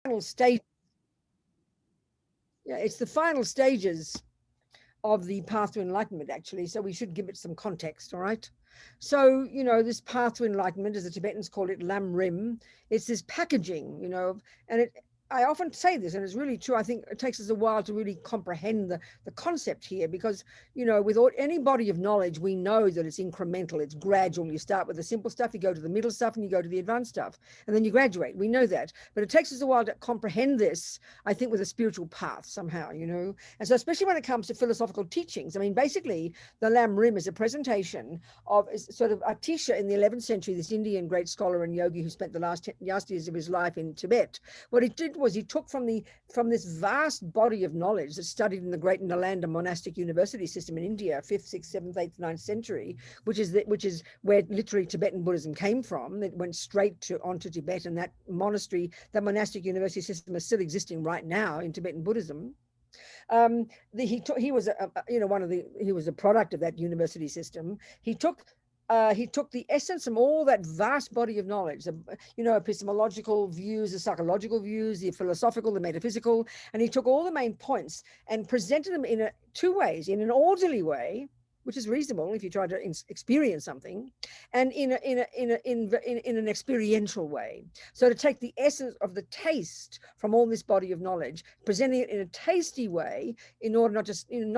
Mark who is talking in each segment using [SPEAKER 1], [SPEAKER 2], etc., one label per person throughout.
[SPEAKER 1] final stage. Yeah, it's the final stages of the path to enlightenment, actually. So we should give it some context, all right? So, this path to enlightenment, as the Tibetans call it, Lam Rim, it's this packaging, and I often say this, and it's really true. I think it takes us a while to really comprehend the concept here, because, with any body of knowledge, we know that it's incremental, it's gradual. You start with the simple stuff, you go to the middle stuff, and you go to the advanced stuff, and then you graduate. We know that. But it takes us a while to comprehend this, I think, with a spiritual path somehow, And so especially when it comes to philosophical teachings, I mean, basically, the Lam Rim is a presentation of sort of Atisha in the 11th century, this Indian great scholar and yogi who spent the last years of his life in Tibet. What he did was he took from this vast body of knowledge that's studied in the great Nalanda monastic university system in India, 5th, 6th, 7th, 8th, 9th century, which is where literally Tibetan Buddhism came from. It went straight onto Tibet, and that monastery, that monastic university system is still existing right now in Tibetan Buddhism. He was a product of that university system. He took the essence from all that vast body of knowledge, epistemological views, the psychological views, the philosophical, the metaphysical, and he took all the main points and presented them in two ways: in an orderly way, which is reasonable if you try to experience something, and in an experiential way. So to take the essence of the taste from all this body of knowledge, presenting it in a tasty way, in order not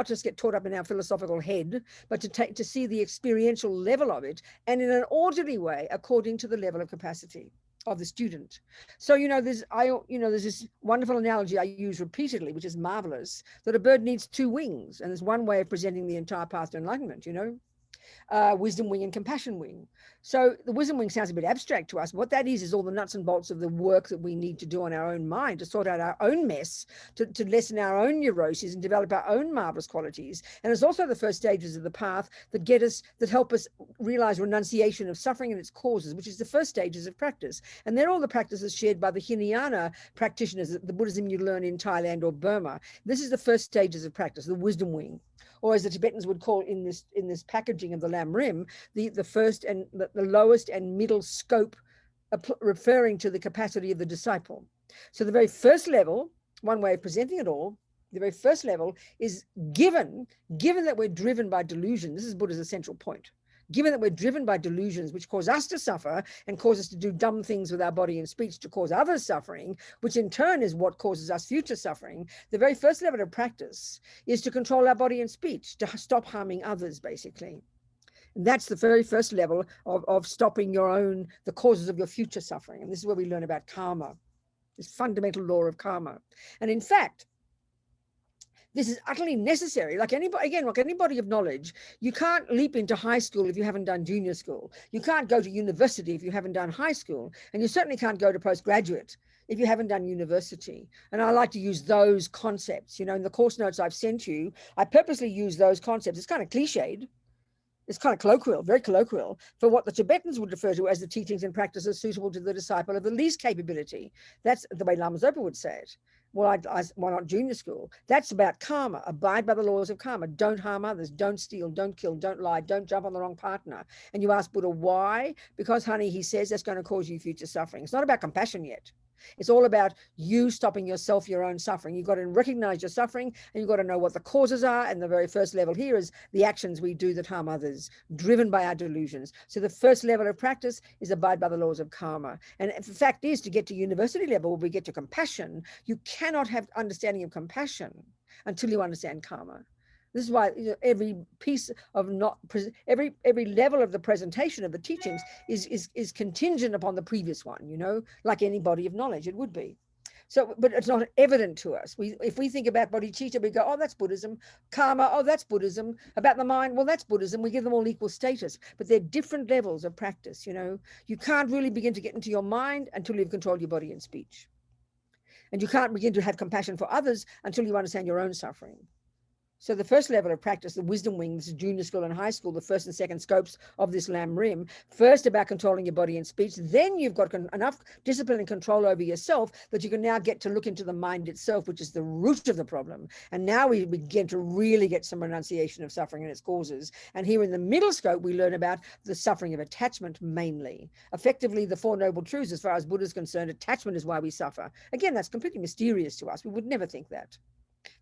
[SPEAKER 1] just get caught up in our philosophical head, but to see the experiential level of it, and in an orderly way according to the level of capacity of the student. So there's this wonderful analogy I use repeatedly, which is marvelous, that a bird needs two wings, and there's one way of presenting the entire path to enlightenment. Wisdom wing and compassion wing. So the wisdom wing sounds a bit abstract to us. What that is all the nuts and bolts of the work that we need to do on our own mind to sort out our own mess, to lessen our own neuroses and develop our own marvelous qualities. And it's also the first stages of the path that help us realize renunciation of suffering and its causes, which is the first stages of practice. And they're all the practices shared by the Hinayana practitioners, the Buddhism you learn in Thailand or Burma. This is the first stages of practice, the wisdom wing, or as the Tibetans would call in this packaging of the Lam Rim, the first and the lowest and middle scope, referring to the capacity of the disciple. So the very first level, one way of presenting it all, the very first level is given that we're driven by delusion. This is Buddha's essential point. Given that we're driven by delusions which cause us to suffer and cause us to do dumb things with our body and speech to cause others suffering, which in turn is what causes us future suffering, the very first level of practice is to control our body and speech, to stop harming others, basically. And that's the very first level of stopping the causes of your future suffering. And this is where we learn about karma, this fundamental law of karma. And in fact, this is utterly necessary. Like anybody of knowledge, you can't leap into high school if you haven't done junior school. You can't go to university if you haven't done high school. And you certainly can't go to postgraduate if you haven't done university. And I like to use those concepts. In the course notes I've sent you, I purposely use those concepts. It's kind of cliched. It's kind of colloquial, very colloquial, for what the Tibetans would refer to as the teachings and practices suitable to the disciple of the least capability. That's the way Lama Zopa would say it. Well, why not junior school? That's about karma. Abide by the laws of karma. Don't harm others. Don't steal. Don't kill. Don't lie. Don't jump on the wrong partner. And you ask Buddha why? Because, honey, he says that's going to cause you future suffering. It's not about compassion yet. It's all about you stopping yourself, your own suffering. You've got to recognize your suffering, and you've got to know what the causes are. And the very first level here is the actions we do that harm others, driven by our delusions. So the first level of practice is abide by the laws of karma. And the fact is, to get to university level, where we get to compassion, you cannot have understanding of compassion until you understand karma. This is why every piece of every level of the presentation of the teachings is contingent upon the previous one, like any body of knowledge, it would be. So, but it's not evident to us. If we think about bodhicitta, we go, oh, that's Buddhism. Karma, oh, that's Buddhism. About the mind, well, that's Buddhism. We give them all equal status, but they're different levels of practice, You can't really begin to get into your mind until you've controlled your body and speech. And you can't begin to have compassion for others until you understand your own suffering. So the first level of practice, the wisdom wing, this is junior school and high school, the first and second scopes of this Lam Rim, first about controlling your body and speech. Then you've got enough discipline and control over yourself that you can now get to look into the mind itself, which is the root of the problem. And now we begin to really get some renunciation of suffering and its causes. And here in the middle scope, we learn about the suffering of attachment mainly. Effectively, the Four Noble Truths, as far as Buddha is concerned, attachment is why we suffer. Again, that's completely mysterious to us. We would never think that.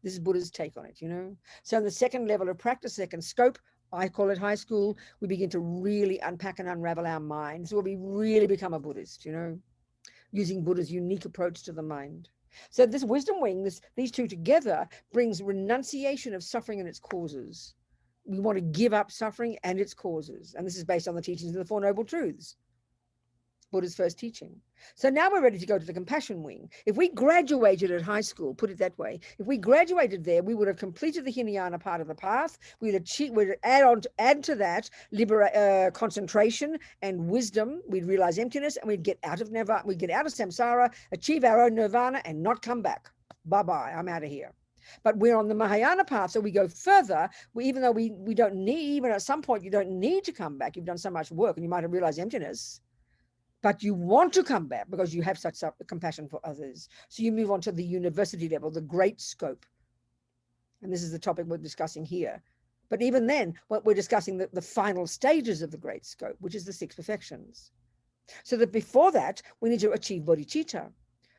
[SPEAKER 1] This is Buddha's take on it, you know. So in the second level of practice, second scope, I call it high school, we begin to really unpack and unravel our minds, where we really become a Buddhist, you know, using Buddha's unique approach to the mind. So this wisdom wing, these two together brings renunciation of suffering and its causes. We want to give up suffering and its causes. And this is based on the teachings of the Four Noble Truths, Buddha's first teaching. So now we're ready to go to the compassion wing. If we graduated at high school, put it that way, if we graduated there, we would have completed the Hinayana part of the path. We'd add to that concentration and wisdom. We'd realize emptiness, and we'd get out of nirvana. We'd get out of samsara, achieve our own nirvana, and not come back. Bye-bye, I'm out of here. But we're on the Mahayana path, so we go further. Even though we don't need, even at some point, you don't need to come back. You've done so much work, and you might have realized emptiness. But you want to come back because you have such compassion for others. So you move on to the university level, the great scope. And this is the topic we're discussing here. But even then, what we're discussing the final stages of the great scope, which is the six perfections. So that before that, we need to achieve bodhicitta.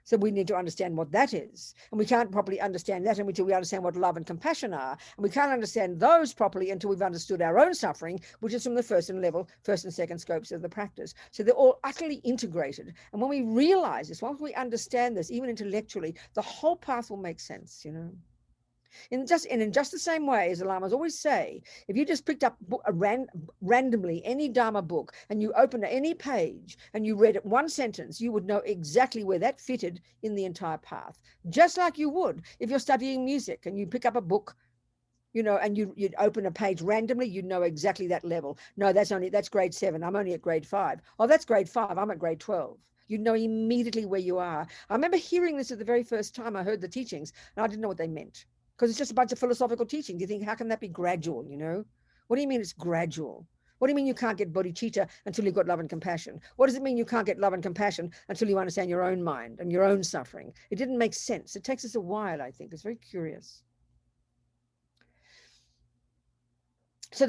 [SPEAKER 1] So we need to understand what that is. And we can't properly understand that until we understand what love and compassion are. And we can't understand those properly until we've understood our own suffering, which is from the first and second scopes of the practice. So they're all utterly integrated. And when we realize this, once we understand this, even intellectually, the whole path will make sense, you know. In just the same way as the Lamas always say, if you just picked up randomly any Dharma book and you opened any page and you read it one sentence, you would know exactly where that fitted in the entire path. Just like you would if you're studying music and you pick up a book, you know, and you'd open a page randomly, you'd know exactly that level. No, that's grade 7. I'm only at grade 5. Oh, that's grade 5. I'm at grade 12. You know immediately where you are. I remember hearing this at the very first time I heard the teachings, and I didn't know what they meant. Because it's just a bunch of philosophical teaching. You think, how can that be gradual, you know? What do you mean it's gradual? What do you mean you can't get bodhicitta until you've got love and compassion? What does it mean you can't get love and compassion until you understand your own mind and your own suffering? It didn't make sense. It takes us a while, I think. It's very curious. So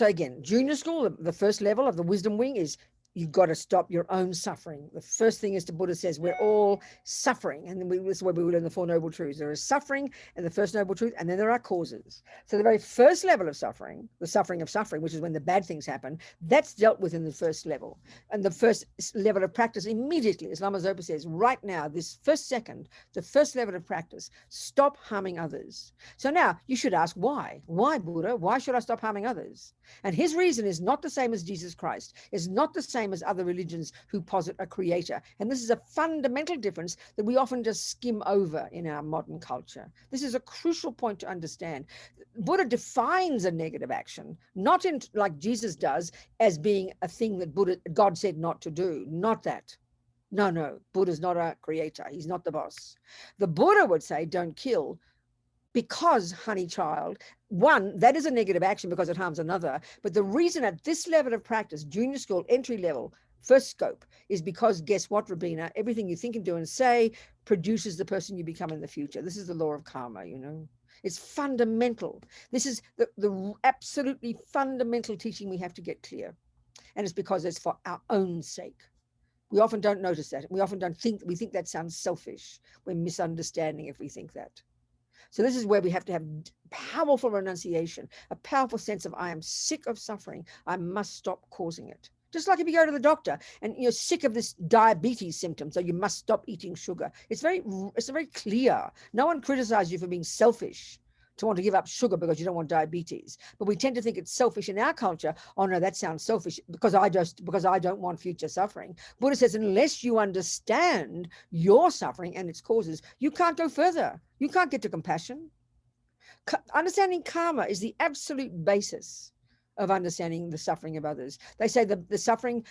[SPEAKER 1] again, junior school, the first level of the wisdom wing is you've got to stop your own suffering. The first thing is the Buddha says we're all suffering. And this is where we learn the Four Noble Truths. There is suffering and the first noble truth, and then there are causes. So the very first level of suffering, the suffering of suffering, which is when the bad things happen, that's dealt with in the first level. And the first level of practice immediately, as Lama Zopa says, right now, this first second, the first level of practice, stop harming others. So now you should ask why? Why, Buddha? Why should I stop harming others? And his reason is not the same as Jesus Christ, is not the same as other religions who posit a creator. And this is a fundamental difference that we often just skim over in our modern culture. This is a crucial point to understand. Buddha defines a negative action, not in like Jesus does, as being a thing that God said not to do. Not that. No, Buddha's not a creator. He's not the boss. The Buddha would say, don't kill, because, honey child, one, that is a negative action because it harms another. But the reason at this level of practice, junior school, entry level, first scope, is because guess what, Robina? Everything you think and do and say produces the person you become in the future. This is the law of karma, you know. It's fundamental. This is the absolutely fundamental teaching we have to get clear. And it's because it's for our own sake. We often don't notice that. We often we think that sounds selfish. We're misunderstanding if we think that. So this is where we have to have powerful renunciation, a powerful sense of I am sick of suffering. I must stop causing it. Just like if you go to the doctor and you're sick of this diabetes symptom, so you must stop eating sugar. It's very clear. No one criticizes you for being selfish to want to give up sugar because you don't want diabetes. But we tend to think it's selfish in our culture. Oh no, that sounds selfish because I don't want future suffering. Buddha says, unless you understand your suffering and its causes, you can't go further. You can't get to compassion. Understanding karma is the absolute basis of understanding the suffering of others. They say the suffering,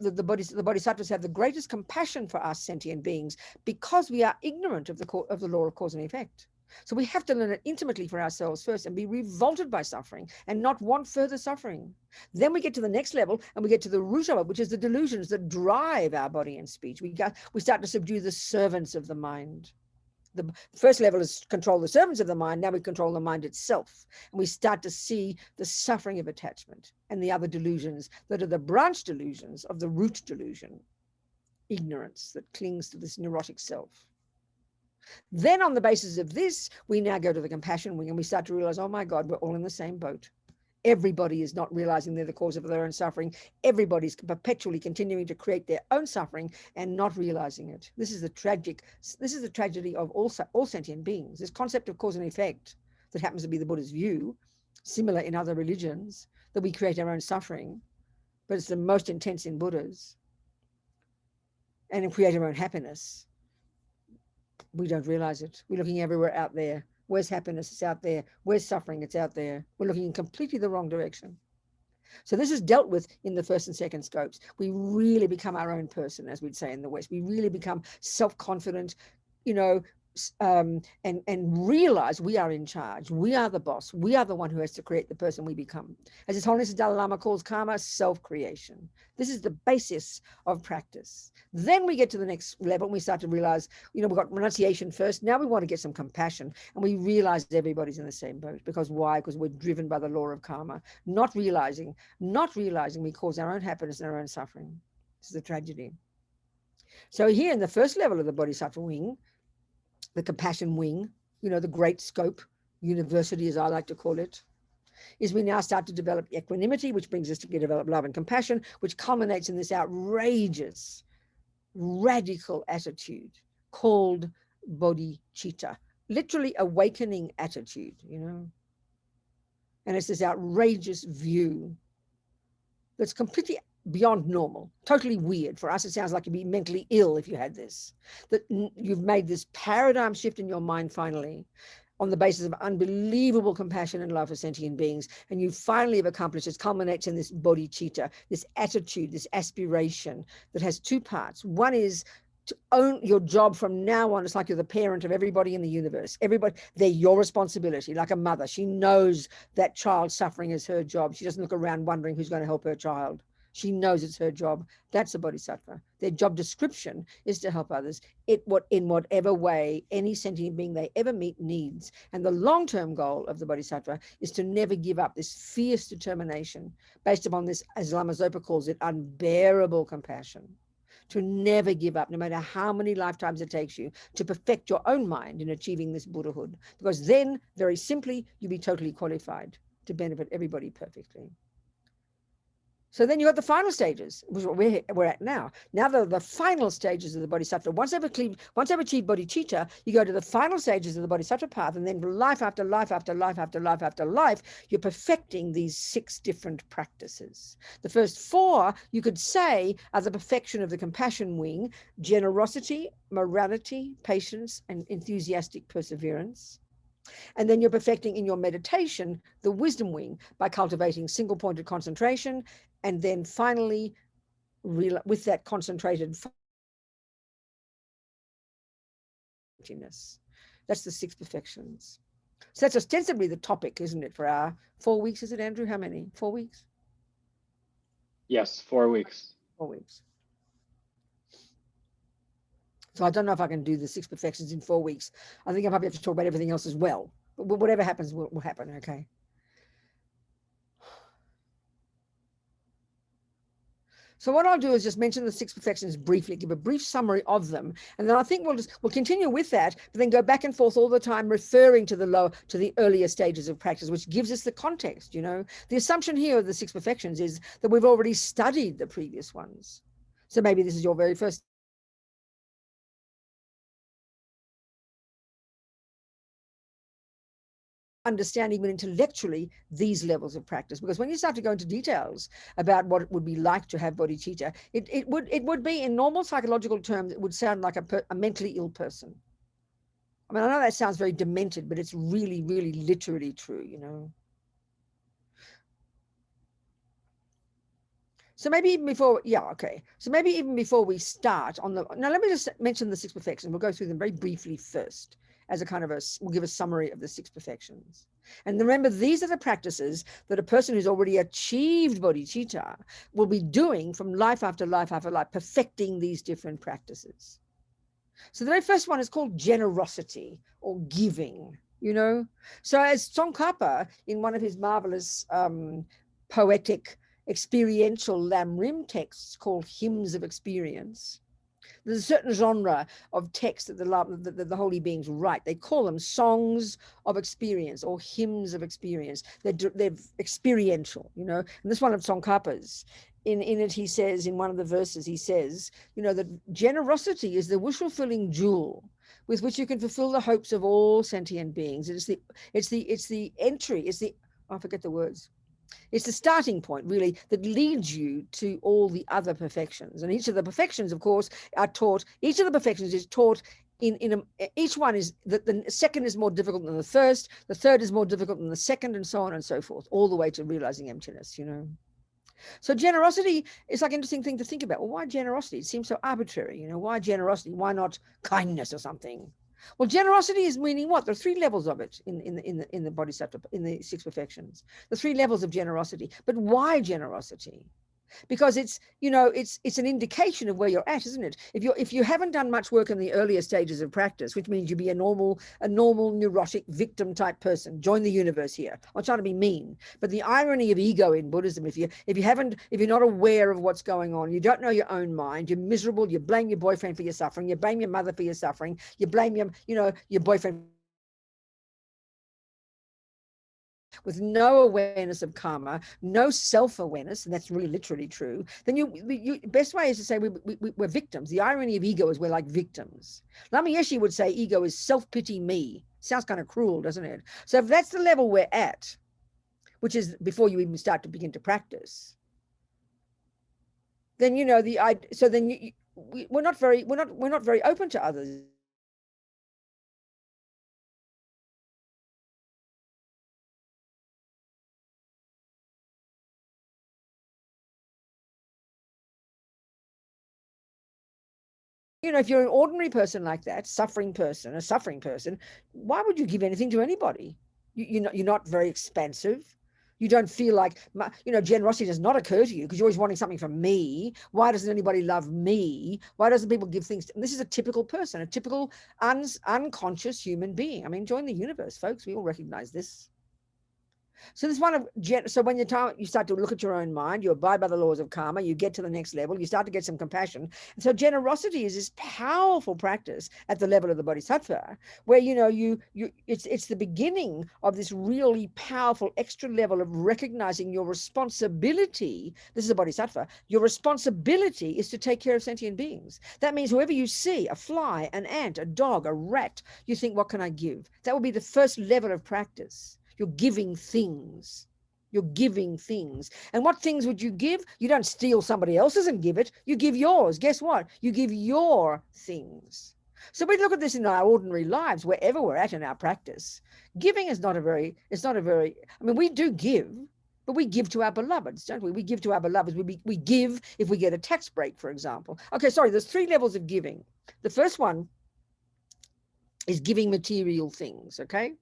[SPEAKER 1] the Bodhisattvas have the greatest compassion for us sentient beings because we are ignorant of the law of cause and effect. So we have to learn it intimately for ourselves first and be revolted by suffering and not want further suffering. Then we get to the next level and we get to the root of it, which is the delusions that drive our body and speech. We start to subdue the servants of the mind. The first level is control the servants of the mind. Now we control the mind itself. And we start to see the suffering of attachment and the other delusions that are the branch delusions of the root delusion, ignorance that clings to this neurotic self. Then on the basis of this, we now go to the compassion wing and we start to realize, oh my God, we're all in the same boat. Everybody is not realizing they're the cause of their own suffering. Everybody's perpetually continuing to create their own suffering and not realizing it. This is the tragedy of all sentient beings. This concept of cause and effect that happens to be the Buddha's view, similar in other religions, that we create our own suffering, but it's the most intense in Buddhas, and create our own happiness. We don't realize it. We're looking everywhere out there. Where's happiness? It's out there. Where's suffering? It's out there. We're looking in completely the wrong direction. So this is dealt with in the first and second scopes. We really become our own person, as we'd say in the West. We really become self-confident, you know, and realize we are in charge. We are the boss. We are the one who has to create the person we become. As His Holiness the Dalai Lama calls karma, self-creation. This is the basis of practice. Then we get to the next level and we start to realize, you know, we've got renunciation first. Now we want to get some compassion, and we realize everybody's in the same boat. Because why? Because we're driven by the law of karma, not realizing we cause our own happiness and our own suffering. This is a tragedy. So here in the first level of the Bodhisattva wing, the compassion wing, you know, the great scope, university as I like to call it, is we now start to develop equanimity, which brings us to develop love and compassion, which culminates in this outrageous, radical attitude called bodhicitta, literally awakening attitude, you know. And it's this outrageous view that's completely beyond normal, totally weird. For us, it sounds like you'd be mentally ill if you had this, that you've made this paradigm shift in your mind finally on the basis of unbelievable compassion and love for sentient beings. And you finally have accomplished it. Culminates in this bodhicitta, this attitude, this aspiration that has two parts. One is to own your job from now on. It's like you're the parent of everybody in the universe. Everybody, they're your responsibility, like a mother. She knows that child suffering is her job. She doesn't look around wondering who's going to help her child. She knows it's her job. That's a bodhisattva. Their job description is to help others in whatever way any sentient being they ever meet needs. And the long-term goal of the bodhisattva is to never give up, this fierce determination based upon this, as Lama Zopa calls it, unbearable compassion. To never give up, no matter how many lifetimes it takes you, to perfect your own mind in achieving this Buddhahood. Because then, very simply, you'll be totally qualified to benefit everybody perfectly. So then you got the final stages, which is what we're at now. Now the final stages of the Bodhisattva. Once they've achieved bodhicitta, you go to the final stages of the Bodhisattva path, and then life after life after life after life after life, you're perfecting these 6 different practices. The first 4, you could say, are the perfection of the compassion wing: generosity, morality, patience, and enthusiastic perseverance. And then you're perfecting in your meditation the wisdom wing by cultivating single-pointed concentration, and then finally, with that concentrated emptiness. That's the 6 perfections. So that's ostensibly the topic, isn't it, for our 4 weeks? Is it, Andrew? How many? 4 weeks?
[SPEAKER 2] Yes, 4 weeks.
[SPEAKER 1] 4 weeks. So I don't know if I can do the 6 perfections in 4 weeks. I think I probably have to talk about everything else as well. But whatever happens will happen, okay? So what I'll do is just mention the 6 perfections briefly, give a brief summary of them, and then I think we'll continue with that, but then go back and forth all the time, referring to the earlier stages of practice, which gives us the context. You know, the assumption here of the 6 perfections is that we've already studied the previous ones. So maybe this is your very first. Understand even intellectually these levels of practice, because when you start to go into details about what it would be like to have bodhicitta, it would be, in normal psychological terms, it would sound like a mentally ill person. I mean, I know that sounds very demented, but it's really, really literally true, you know. So maybe even before, So maybe even before we start on now let me just mention the 6 perfections. We'll go through them very briefly first, as a kind of we'll give a summary of the 6 perfections. And remember, these are the practices that a person who's already achieved bodhicitta will be doing from life after life after life, perfecting these different practices. So the very first one is called generosity or giving, you know. So as Tsongkhapa, in one of his marvelous poetic experiential Lam Rim texts called Hymns of Experience, there's a certain genre of text that the holy beings write. They call them songs of experience or hymns of experience. They're experiential, you know. And this one of Tsongkhapa's, in it he says, in one of the verses, he says, you know, that generosity is the wish-fulfilling jewel with which you can fulfill the hopes of all sentient beings. It's the entry, I forget the words. It's the starting point, really, that leads you to all the other perfections. And each of the perfections, of course, are taught. Each of the perfections is taught each one is that the second is more difficult than the third is more difficult than the second, and so on and so forth, all the way to realizing emptiness, you know. So generosity is like an interesting thing to think about. Well, why generosity? It seems so arbitrary, you know. Why generosity? Why not kindness or something? Well, generosity is meaning what? There are 3 levels of it in the Bodhisattva, in the 6 perfections. The 3 levels of generosity. But why generosity? Because it's, you know, it's an indication of where you're at, isn't it? If you haven't done much work in the earlier stages of practice, which means you be a normal neurotic victim type person, join the universe here. I'm trying to be mean, but the irony of ego in Buddhism, if you're not aware of what's going on, you don't know your own mind, you're miserable, you blame your boyfriend for your suffering, you blame your mother for your suffering, you blame your boyfriend with no awareness of karma, no self-awareness, and that's really literally true, then you best way is to say we're victims. The irony of ego is we're like victims. Lama Yeshe would say ego is self-pity me. Sounds kind of cruel, doesn't it? So if that's the level we're at, which is before you even start to begin to practice, then you know we're not very open to others. You know, if you're an ordinary person like that, a suffering person, why would you give anything to anybody? You're not very expansive. You don't feel like, you know, generosity does not occur to you because you're always wanting something from me. Why doesn't anybody love me? Why doesn't people give things to, and this is a typical person, a typical unconscious human being. I mean, join the universe, folks. We all recognize this. So this one of so when you start to look at your own mind, you abide by the laws of karma, you get to the next level, you start to get some compassion. And so generosity is this powerful practice at the level of the bodhisattva, where you know it's the beginning of this really powerful extra level of recognizing your responsibility. This is a bodhisattva. Your responsibility is to take care of sentient beings. That means whoever you see, a fly, an ant, a dog, a rat, you think, what can I give? That will be the first level of practice. You're giving things. You're giving things. And what things would you give? You don't steal somebody else's and give it. You give yours. Guess what? You give your things. So we look at this in our ordinary lives, wherever we're at in our practice. Giving is not a very, I mean, we do give, but we give to our beloveds, don't we? We give to our beloveds. We give if we get a tax break, for example. Okay, sorry, there's 3 levels of giving. The first one is giving material things, okay?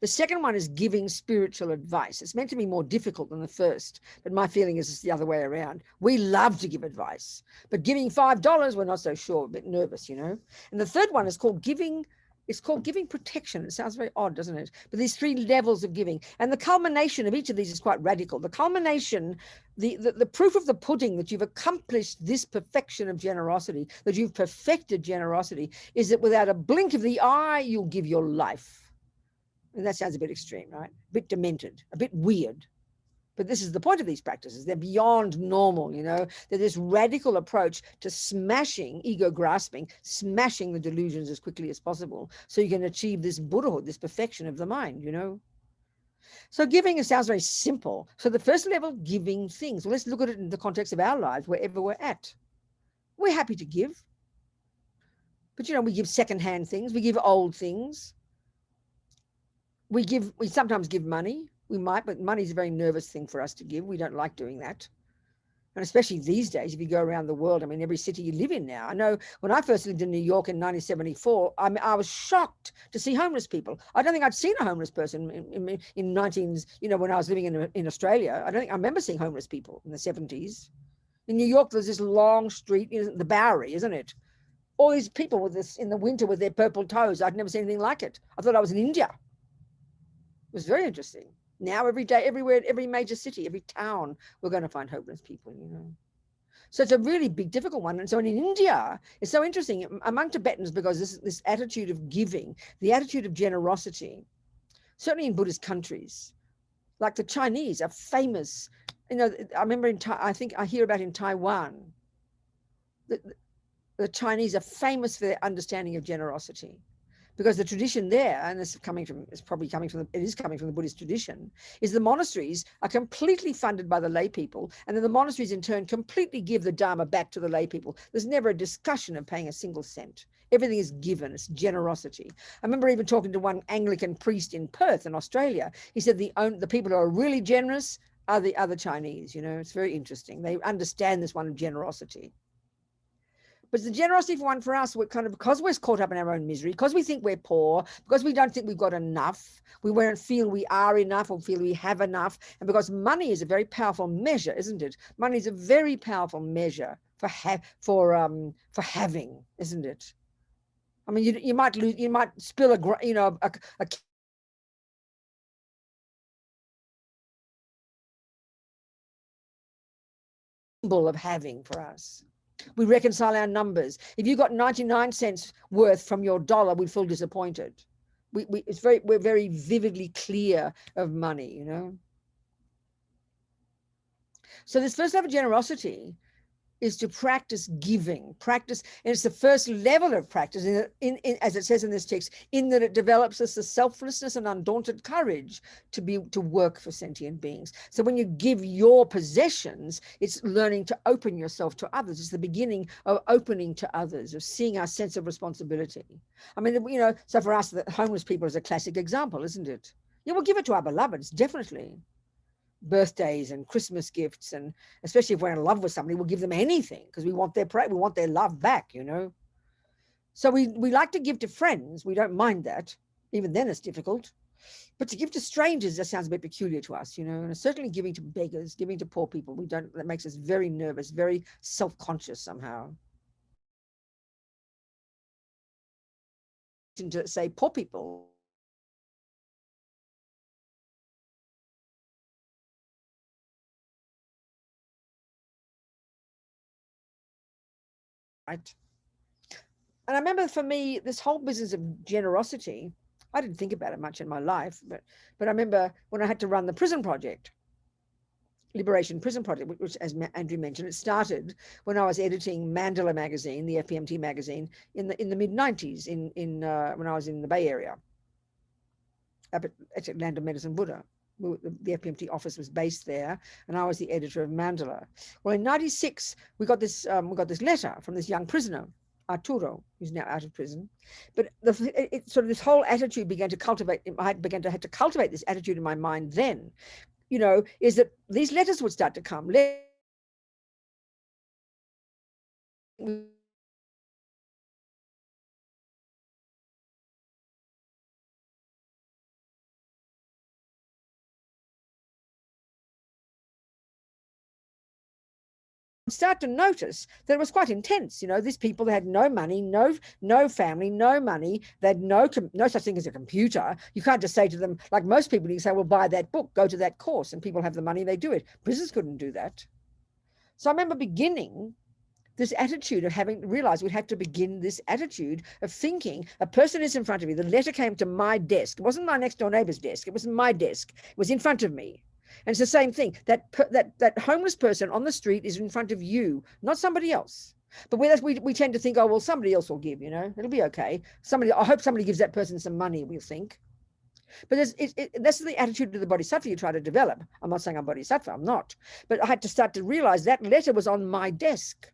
[SPEAKER 1] The second one is giving spiritual advice. It's meant to be more difficult than the first, but my feeling is it's the other way around. We love to give advice, but giving $5, we're not so sure, a bit nervous, you know. And the third one is called giving. It's called giving protection. It sounds very odd, doesn't it? But these 3 levels of giving, and the culmination of each of these is quite radical. The culmination, the proof of the pudding that you've accomplished this perfection of generosity, that you've perfected generosity, is that without a blink of the eye, you'll give your life. And that sounds a bit extreme, right? A bit demented, a bit weird. But this is the point of these practices. They're beyond normal, you know. They're this radical approach to smashing ego grasping, smashing the delusions as quickly as possible so you can achieve this Buddhahood, this perfection of the mind, you know. So giving, it sounds very simple. So the first level, giving things. Well, let's look at it in the context of our lives, wherever we're at. We're happy to give. But, you know, we give secondhand things. We give old things. We sometimes give money. We might, but money is a very nervous thing for us to give. We don't like doing that. And especially these days, if you go around the world, I mean, every city you live in now. I know when I first lived in New York in 1974, I was shocked to see homeless people. I don't think I'd seen a homeless person in 19s, when I was living in Australia. I don't think I remember seeing homeless people in the 70s. In New York, there's this long street, the Bowery, isn't it? All these people with this in the winter with their purple toes. I'd never seen anything like it. I thought I was in India. It was very interesting. Now, every day, everywhere, every major city, every town, we're going to find homeless people, So it's a really big, difficult one. And so in India, it's so interesting among Tibetans, because this attitude of giving, the attitude of generosity, certainly in Buddhist countries, like the Chinese are famous. I remember I think I hear about in Taiwan, the Chinese are famous for their understanding of generosity. Because the tradition there, and it is coming from the Buddhist tradition, is the monasteries are completely funded by the lay people, and then the monasteries in turn completely give the Dharma back to the lay people. There's never a discussion of paying a single cent. Everything is given. It's generosity. I remember even talking to one Anglican priest in Perth in Australia. He said the people who are really generous are the other Chinese. It's very interesting. They understand this one of generosity. But it's the generosity for us, we're because we're caught up in our own misery, because we think we're poor, because we don't think we've got enough, we won't feel we are enough or feel we have enough. And because money is a very powerful measure, isn't it? Money is a very powerful measure for having, isn't it? I mean, you might lose, you might spill a symbol of having for us. We reconcile our numbers. If you got 99 cents worth from your dollar, we'd feel disappointed. We're very vividly clear of money, So this first level of generosity is to practice giving, and it's the first level of practice, as it says in this text, in that it develops us the selflessness and undaunted courage to work for sentient beings. So when you give your possessions, it's learning to open yourself to others. It's the beginning of opening to others, of seeing our sense of responsibility. I mean, so for us, the homeless people is a classic example, isn't it? Yeah, we'll give it to our beloveds, definitely. Birthdays and Christmas gifts, and especially if we're in love with somebody, we'll give them anything because we want their love back, So we like to give to friends. We don't mind that. Even then it's difficult. But to give to strangers, that sounds a bit peculiar to us, and certainly giving to beggars, giving to poor people, that makes us very nervous, very self-conscious somehow. To say poor people, right? And I remember for me, this whole business of generosity, I didn't think about it much in my life, but I remember when I had to run the prison project, Liberation Prison Project, which, as Andrew mentioned, it started when I was editing Mandala magazine, the FPMT magazine, in the mid-90s when I was in the Bay Area, up at Land of Medicine Buddha. The FPMT office was based there, and I was the editor of Mandala. Well, in '96, we got this letter from this young prisoner, Arturo, who's now out of prison. But sort of this whole attitude began to cultivate. I had to cultivate this attitude in my mind then, is that these letters would start to come. Start to notice that it was quite intense. These people, they had no money, no family, no money. They had no such thing as a computer. You can't just say to them, like most people, you say, well, buy that book, go to that course, and people have the money, they do it. Prisoners couldn't do that. So I remember beginning this attitude of having realized we'd have to begin this attitude of thinking a person is in front of me. The letter came to my desk. It wasn't my next door neighbor's desk. It was my desk. It was in front of me. And it's the same thing. That homeless person on the street is in front of you, not somebody else. But we tend to think, oh, well, somebody else will give, it'll be okay. I hope somebody gives that person some money, we'll think. But that's the attitude of the Bodhisattva you try to develop. I'm not saying I'm Bodhisattva, I'm not. But I had to start to realize that letter was on my desk.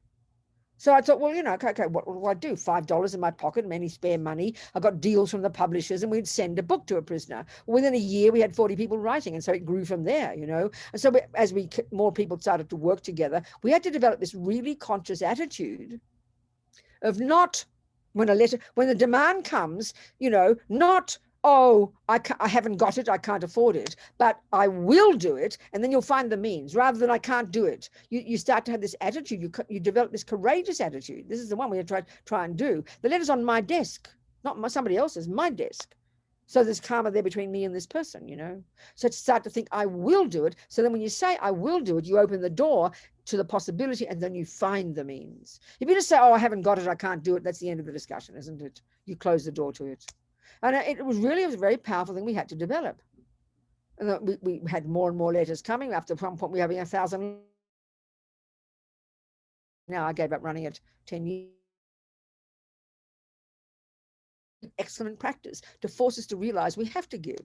[SPEAKER 1] So I thought, well, okay, what do I do? $5 in my pocket, any spare money. I got deals from the publishers, and we'd send a book to a prisoner. Within a year, we had 40 people writing, and so it grew from there, And so as more people started to work together, we had to develop this really conscious attitude of not, when the demand comes, not, oh, I haven't got it, I can't afford it, but I will do it, and then you'll find the means, rather than I can't do it. You start to have this attitude, you develop this courageous attitude. This is the one we try and do. The letter's on my desk, not somebody else's, my desk. So there's karma there between me and this person, So to start to think, I will do it. So then when you say, I will do it, you open the door to the possibility, and then you find the means. If you just say, oh, I haven't got it, I can't do it, that's the end of the discussion, isn't it? You close the door to it. And it was a very powerful thing we had to develop. And we had more and more letters coming. After one point, we were having 1,000. Now I gave up running it 10 years. Excellent practice to force us to realize we have to give.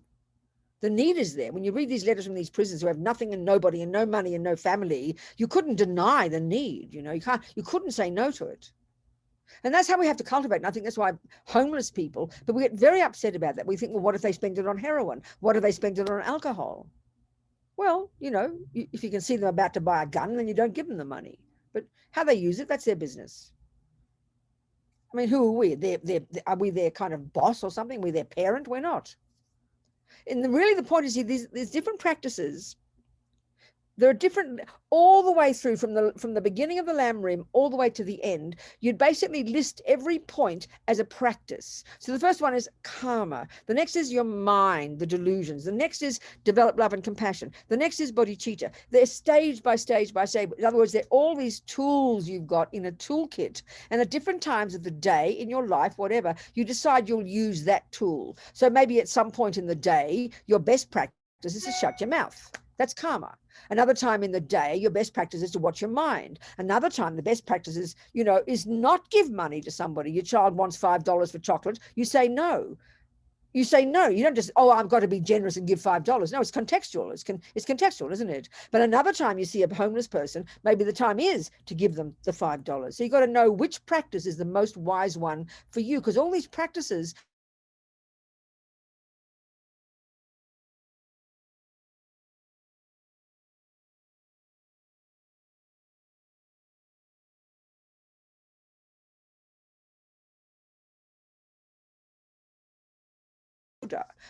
[SPEAKER 1] The need is there. When you read these letters from these prisoners who have nothing and nobody and no money and no family, you couldn't deny the need. You couldn't say no to it. And that's how we have to cultivate. And I think that's why homeless people, but we get very upset about that. We think, well, what if they spend it on heroin? What if they spend it on alcohol? Well, if you can see them about to buy a gun, then you don't give them the money. But how they use it, that's their business. I mean, who are we? Are we their kind of boss or something? We're their parent? We're not. And really the point is, there's different practices. There are different, all the way through from the beginning of the Lamb Rim all the way to the end. You'd basically list every point as a practice. So the first one is karma. The next is your mind, the delusions. The next is develop love and compassion. The next is bodhicitta. They're stage by stage by stage. In other words, they're all these tools you've got in a toolkit. And at different times of the day, in your life, whatever, you decide you'll use that tool. So maybe at some point in the day, your best practice is to shut your mouth. That's karma. Another time in the day, your best practice is to watch your mind. Another time, the best practice is, is not give money to somebody. Your child wants $5 for chocolate. You say no. You say no. You don't just, oh, I've got to be generous and give $5. No, it's contextual. It's contextual, isn't it? But another time you see a homeless person, maybe the time is to give them the $5. So you've got to know which practice is the most wise one for you, because all these practices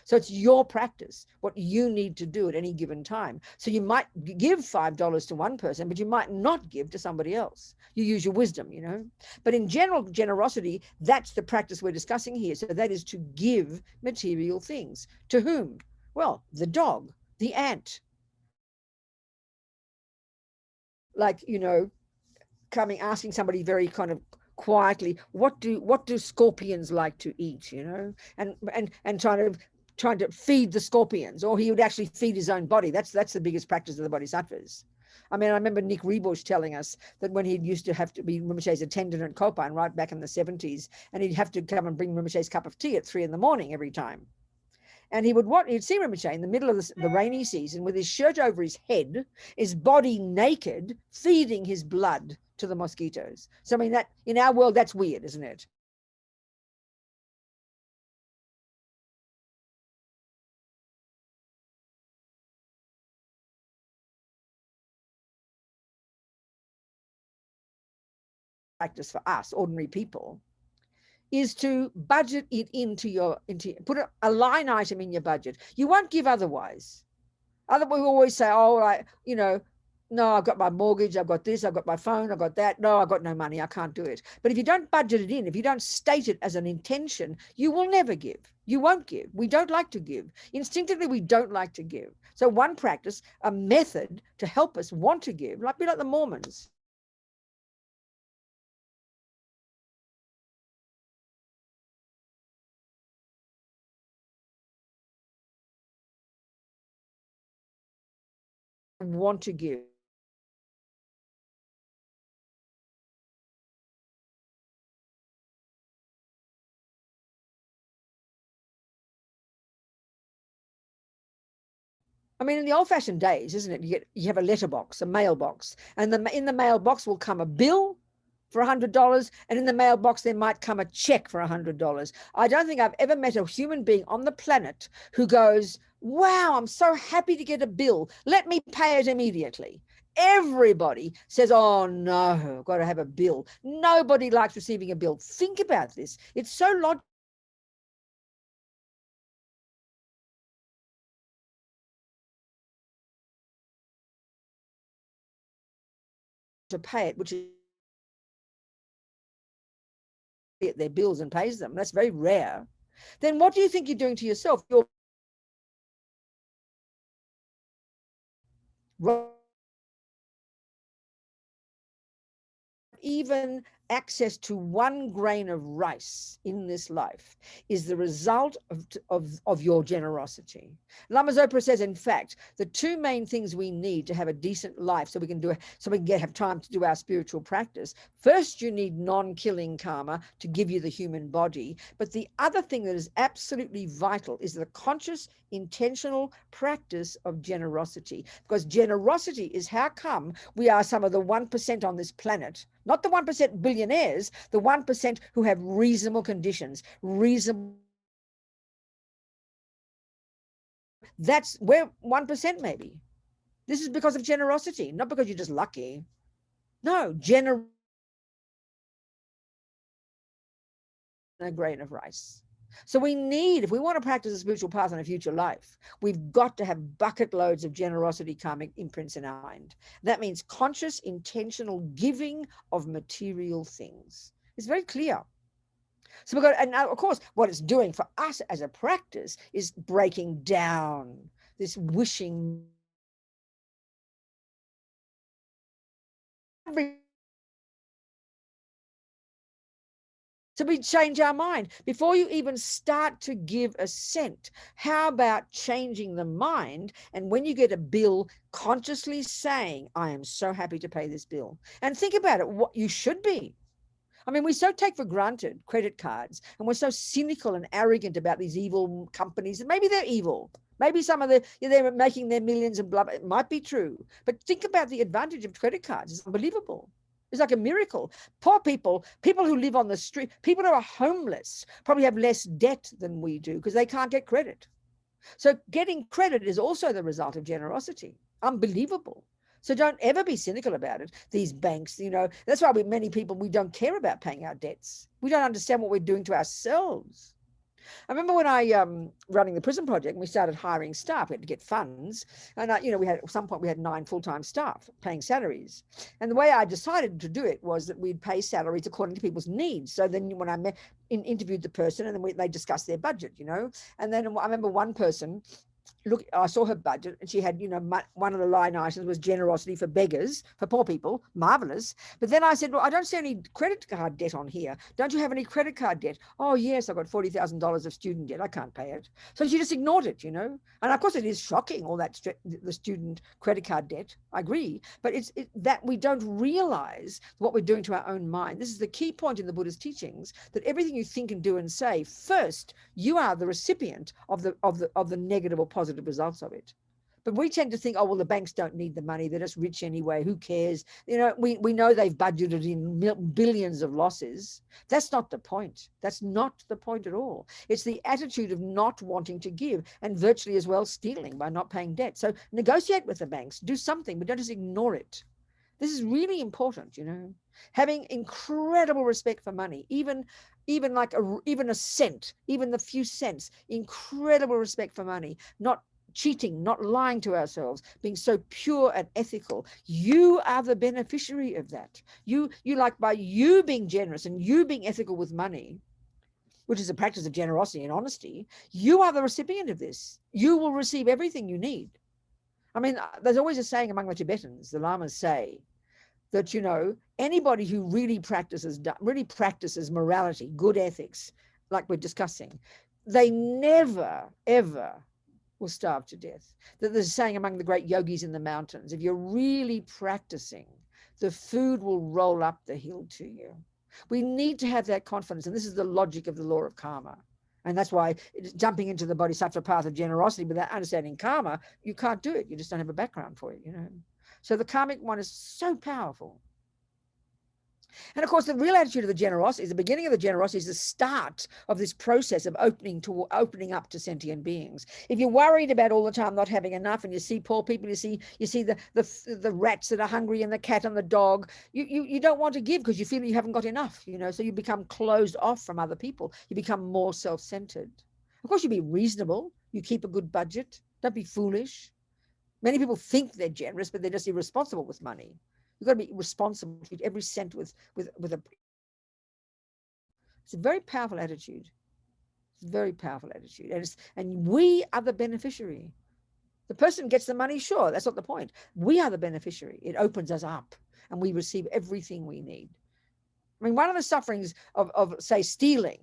[SPEAKER 1] So it's your practice, what you need to do at any given time. So you might give $5 to one person, but you might not give to somebody else. You use your wisdom, But in general generosity, that's the practice we're discussing here. So that is to give material things. To whom? Well, the dog, the ant. Like, asking somebody very kind of quietly, what do scorpions like to eat, and trying to feed the scorpions, or he would actually feed his own body. That's the biggest practice of the Bodhisattvas. I mean, I remember Nick Rebush telling us that when he used to have to be Rinpoche's attendant at Copan right back in the 70s, and he'd have to come and bring Rinpoche's cup of tea at 3 a.m. every time. And he'd see Rinpoche in the middle of the rainy season with his shirt over his head, his body naked, feeding his blood to the mosquitoes. So, I mean, that in our world, that's weird, isn't it? Practice for us, ordinary people, is to budget it into put a line item in your budget. You won't give otherwise. Otherwise, we always say, oh, no, I've got my mortgage, I've got this, I've got my phone, I've got that. No, I've got no money, I can't do it. But if you don't budget it in, if you don't state it as an intention, you will never give. You won't give. We don't like to give. Instinctively, we don't like to give. So one practice, a method to help us want to give, be like the Mormons. Want to give. I mean, in the old-fashioned days, isn't it? You have a letterbox, a mailbox, and in the mailbox will come a bill for $100, and in the mailbox there might come a check for $100. I don't think I've ever met a human being on the planet who goes, wow, I'm so happy to get a bill, let me pay it immediately. Everybody says, oh no, I've got to have a bill. Nobody likes receiving a bill. Think about this. It's so logical to pay it, which is their bills and pays them. That's very rare. Then what do you think you're doing to yourself? You're even access to 1 grain of rice in this life is the result of your generosity. Lama Zopa says, in fact, the 2 main things we need to have a decent life so we can have time to do our spiritual practice. First, you need non-killing karma to give you the human body. But the other thing that is absolutely vital is the conscious, intentional practice of generosity. Because generosity is how come we are some of the 1% on this planet, not the 1% billionaires, the 1% who have reasonable conditions, reasonable. That's we're 1% maybe. This is because of generosity, not because you're just lucky. No, a grain of rice. So we need, if we want to practice a spiritual path in a future life, we've got to have bucket loads of generosity karmic imprints in our mind. That means conscious, intentional giving of material things. It's very clear. So we've got, and now, of course, what it's doing for us as a practice is breaking down this wishing. So we change our mind. Before you even start to give a cent, how about changing the mind? And when you get a bill, consciously saying, I am so happy to pay this bill. And think about it, what you should be. I mean, we so take for granted credit cards, and we're so cynical and arrogant about these evil companies. And maybe they're evil. Maybe some of they're making their millions and blah, blah. It might be true. But think about the advantage of credit cards. It's unbelievable. It's like a miracle. Poor people, people who live on the street, people who are homeless probably have less debt than we do because they can't get credit. So getting credit is also the result of generosity. Unbelievable. So don't ever be cynical about it. These banks, that's why many people, we don't care about paying our debts. We don't understand what we're doing to ourselves. I remember when I running the prison project, and we started hiring staff. We had to get funds, and we had at some point we had 9 full-time staff paying salaries. And the way I decided to do it was that we'd pay salaries according to people's needs. So then when I interviewed the person, and then they discussed their budget, And then I remember one person. Look, I saw her budget, and she had, one of the line items was generosity for beggars, for poor people. Marvelous. But then I said, well, I don't see any credit card debt on here. Don't you have any credit card debt? Oh, yes, I've got $40,000 of student debt. I can't pay it. So she just ignored it, And of course, it is shocking, all that, the student credit card debt. I agree. But it's that we don't realize what we're doing to our own mind. This is the key point in the Buddha's teachings, that everything you think and do and say, first, you are the recipient of the negative or positive results of it. But we tend to think, oh, well, the banks don't need the money. They're just rich anyway. Who cares? We know they've budgeted in billions of losses. That's not the point. That's not the point at all. It's the attitude of not wanting to give and virtually as well stealing by not paying debt. So negotiate with the banks. Do something, but don't just ignore it. This is really important, Having incredible respect for money, even a cent, even the few cents, incredible respect for money, not cheating, not lying to ourselves, being so pure and ethical. You are the beneficiary of that. By you being generous and you being ethical with money, which is a practice of generosity and honesty, you are the recipient of this. You will receive everything you need. I mean, there's always a saying among the Tibetans, the Lamas say, that, anybody who really practices morality, good ethics, like we're discussing, they never, ever will starve to death. That there's a saying among the great yogis in the mountains, if you're really practicing, the food will roll up the hill to you. We need to have that confidence. And this is the logic of the law of karma. And that's why jumping into the Bodhisattva path of generosity without understanding karma, you can't do it. You just don't have a background for it, So the karmic one is so powerful. And of course, the real attitude of the generosity is the beginning of the generosity is the start of this process of opening up to sentient beings. If you're worried about all the time not having enough, and you see poor people, you see the rats that are hungry and the cat and the dog, you don't want to give because you feel you haven't got enough, you know. So you become closed off from other people. You become more self-centered. Of course, you be reasonable. You keep a good budget. Don't be foolish. Many people think they're generous, but they're just irresponsible with money. You've got to be responsible, treat every cent with a. It's a very powerful attitude. It's a very powerful attitude, and we are the beneficiary. The person gets the money, sure, that's not the point. We are the beneficiary. It opens us up, and we receive everything we need. I mean, one of the sufferings of say stealing,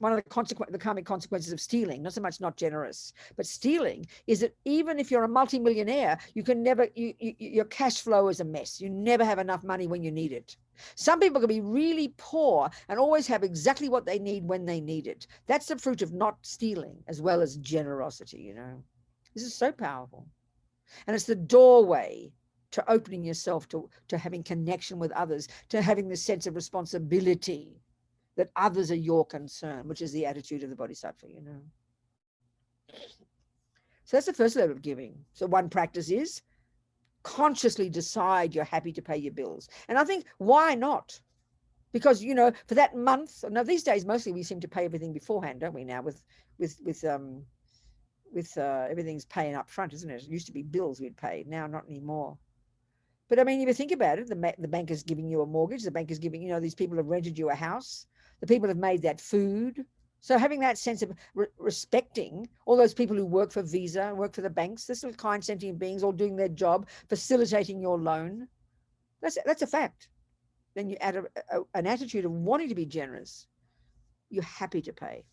[SPEAKER 1] one of the karmic consequences of stealing, not so much not generous, but stealing, is that even if you're a multimillionaire, you can never, your cash flow is a mess. You never have enough money when you need it. Some people can be really poor and always have exactly what they need when they need it. That's the fruit of not stealing as well as generosity, you know. This is so powerful. And it's the doorway to opening yourself to having connection with others, to having this sense of responsibility that others are your concern, which is the attitude of the Bodhisattva, you know. So that's the first level of giving. So one practice is consciously decide you're happy to pay your bills. And I think, why not? Because, you know, for that month, now these days, mostly we seem to pay everything beforehand, don't we now, with everything's paying up front, isn't it? It used to be bills we'd pay, now not anymore. But I mean, if you think about it, the bank is giving you a mortgage, the bank is giving, you know, these people have rented you a house, the people have made that food. So having that sense of respecting all those people who work for Visa, work for the banks, this little kind sentient beings all doing their job, facilitating your loan, that's a fact. Then you add an attitude of wanting to be generous. You're happy to pay.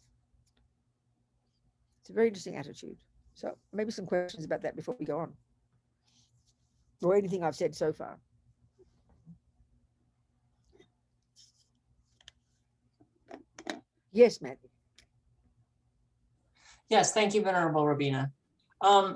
[SPEAKER 1] It's a very interesting attitude. So maybe some questions about that before we go on, or anything I've said so far. Yes, Matt.
[SPEAKER 3] Yes, thank you, Venerable Robina. As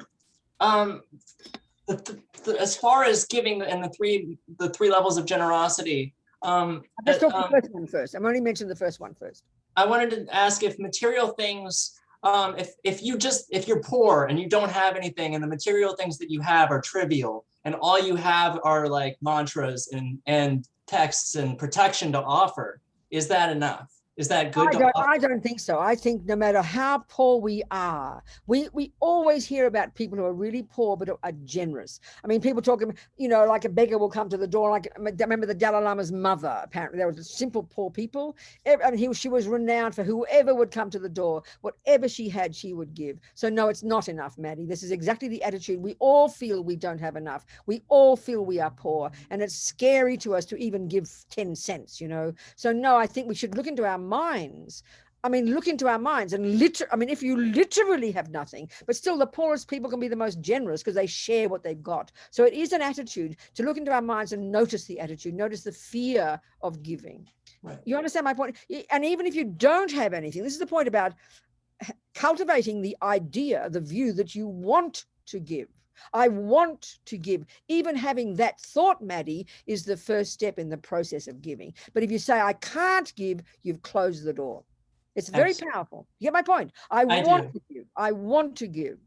[SPEAKER 3] far as giving and the three levels of generosity,
[SPEAKER 1] let's talk the first one first. I'm only mentioning the first one first.
[SPEAKER 3] I wanted to ask if material things, if you're poor and you don't have anything, and the material things that you have are trivial, and all you have are like mantras and texts and protection to offer, is that enough? Is that good?
[SPEAKER 1] I don't think so. I think no matter how poor we are, we always hear about people who are really poor but are generous. I mean, people talking, you know, like a beggar will come to the door. Like, I remember the Dalai Lama's mother, apparently. There was simple poor people. She was renowned for whoever would come to the door. Whatever she had, she would give. So no, it's not enough, Maddie. This is exactly the attitude. We all feel we don't have enough. We all feel we are poor. And it's scary to us to even give 10 cents, you know. So no, I think we should look into our minds. I mean, look into our minds and if you literally have nothing, but still the poorest people can be the most generous because they share what they've got. So it is an attitude to look into our minds and notice the attitude, notice the fear of giving. Right. You understand my point? And even if you don't have anything, this is the point about cultivating the idea, the view that you want to give. I want to give. Even having that thought, Maddie, is the first step in the process of giving. But if you say, I can't give, you've closed the door. It's very powerful. You get my point? I want to give. I want to give.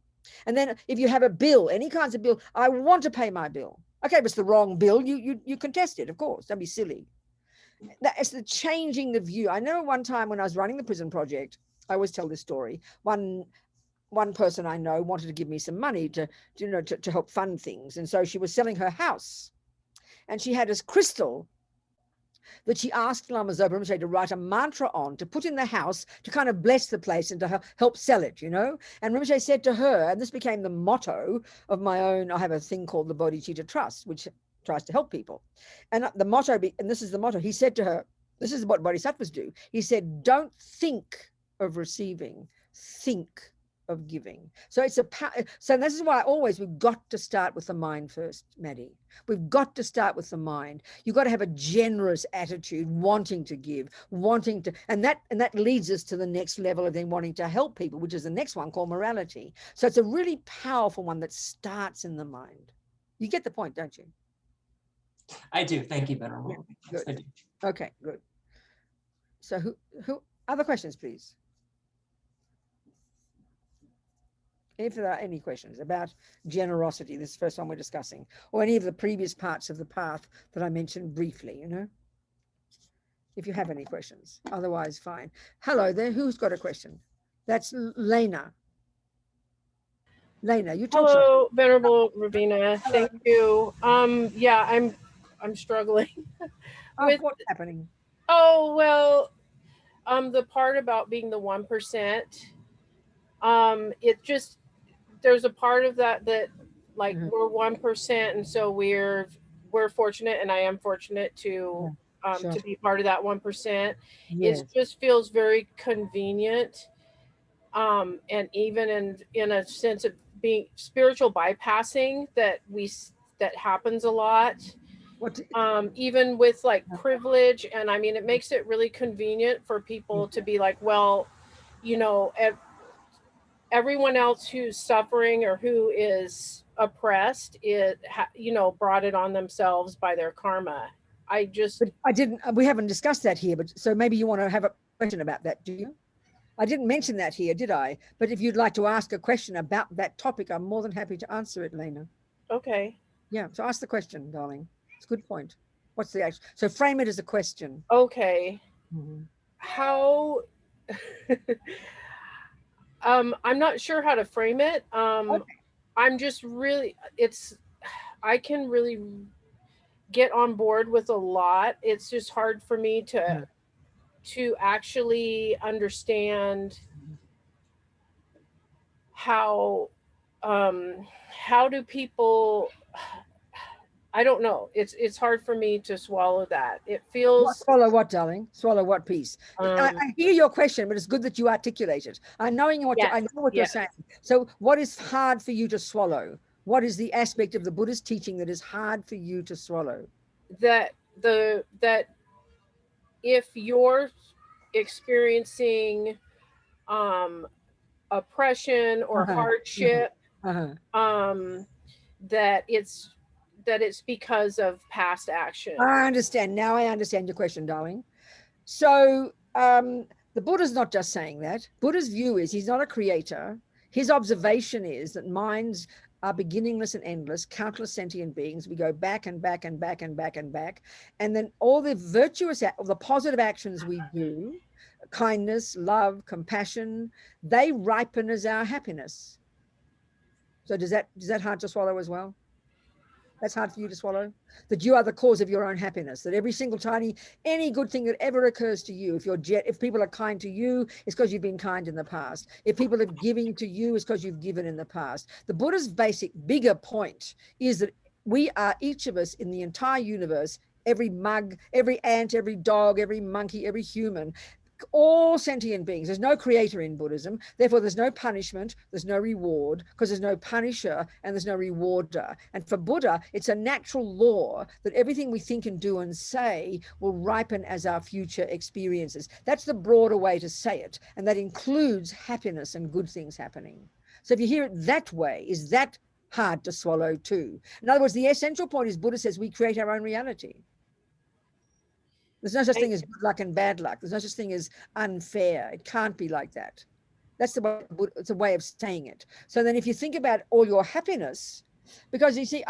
[SPEAKER 1] And then if you have a bill, any kinds of bill, I want to pay my bill. Okay, if it's the wrong bill, you contest it, of course. Don't be silly. It's the changing the view. I know one time when I was running the prison project, I always tell this story. One person I know wanted to give me some money to help fund things. And so she was selling her house. And she had this crystal that she asked Lama Zopa Rinpoche to write a mantra on, to put in the house, to kind of bless the place and to help sell it, you know. And Rinpoche said to her, and this became the motto of my own, I have a thing called the Bodhisattva Trust, which tries to help people. And the motto, and this is the motto, he said to her, this is what bodhisattvas do. He said, don't think of receiving, think of giving. So so this is why we've got to start with the mind first, Maddie. We've got to start with the mind. You've got to have a generous attitude, wanting to give, and that leads us to the next level of then wanting to help people, which is the next one called morality. So it's a really powerful one that starts in the mind. You get the point, don't you?
[SPEAKER 3] I do. Thank you, Venerable.
[SPEAKER 1] Yeah,
[SPEAKER 3] Yes, I
[SPEAKER 1] good.
[SPEAKER 3] do.
[SPEAKER 1] Okay, good. So who other questions, please? If there are any questions about generosity, this first one we're discussing, or any of the previous parts of the path that I mentioned briefly, if you have any questions. Otherwise, fine. Hello there. Who's got a question? That's Lena. Lena, you talk.
[SPEAKER 4] Hello, Venerable Robina. Thank you. Yeah, I'm struggling with.
[SPEAKER 1] What's happening?
[SPEAKER 4] Oh well, the part about being the 1%. It just there's a part of that like we're 1%, and so we're fortunate, and I am fortunate to
[SPEAKER 1] Sure.
[SPEAKER 4] to be part of that 1%.
[SPEAKER 1] Yes.
[SPEAKER 4] It just feels very convenient, and even in a sense of being spiritual bypassing that happens a lot.
[SPEAKER 1] What?
[SPEAKER 4] Even with like privilege, and I mean it makes it really convenient for people to be like, well, everyone else who's suffering or who is oppressed, brought it on themselves by their karma.
[SPEAKER 1] But I didn't. We haven't discussed that here. But so maybe you want to have a question about that, do you? I didn't mention that here, did I? But if you'd like to ask a question about that topic, I'm more than happy to answer it, Lena.
[SPEAKER 4] Okay.
[SPEAKER 1] Yeah. So ask the question, darling. It's a good point. What's the action? So frame it as a question.
[SPEAKER 4] Okay. How? I'm not sure how to frame it.
[SPEAKER 1] Okay.
[SPEAKER 4] I'm just really, I can really get on board with a lot. It's just hard for me to actually understand how do people, I don't know. It's hard for me to swallow that. It feels.
[SPEAKER 1] Swallow what, darling? Swallow what piece? I hear your question, but it's good that you articulate it. I know what you're saying. So what is hard for you to swallow? What is the aspect of the Buddhist teaching that is hard for you to swallow?
[SPEAKER 4] That if you're experiencing oppression or hardship, that it's because of past action.
[SPEAKER 1] I understand. Now I understand your question, darling. So the Buddha's not just saying that. Buddha's view is he's not a creator. His observation is that minds are beginningless and endless, countless sentient beings. We go back and back and back and back and back. And then all the the positive actions we do, kindness, love, compassion, they ripen as our happiness. So is that hard to swallow as well? That's hard for you to swallow? That you are the cause of your own happiness, that every single any good thing that ever occurs to you, if people are kind to you, it's because you've been kind in the past. If people are giving to you, it's because you've given in the past. The Buddha's bigger point is that we are, each of us in the entire universe, every mug, every ant, every dog, every monkey, every human, all sentient beings. There's no creator in Buddhism. Therefore, there's no punishment, there's no reward, because there's no punisher and there's no rewarder. And for Buddha, it's a natural law that everything we think and do and say will ripen as our future experiences. That's the broader way to say it. And that includes happiness and good things happening. So if you hear it that way, is that hard to swallow too? In other words, the essential point is Buddha says we create our own reality. There's no such thing as good luck and bad luck. There's no such thing as unfair. It can't be like that. It's a way of saying it. So then if you think about all your happiness, because you see,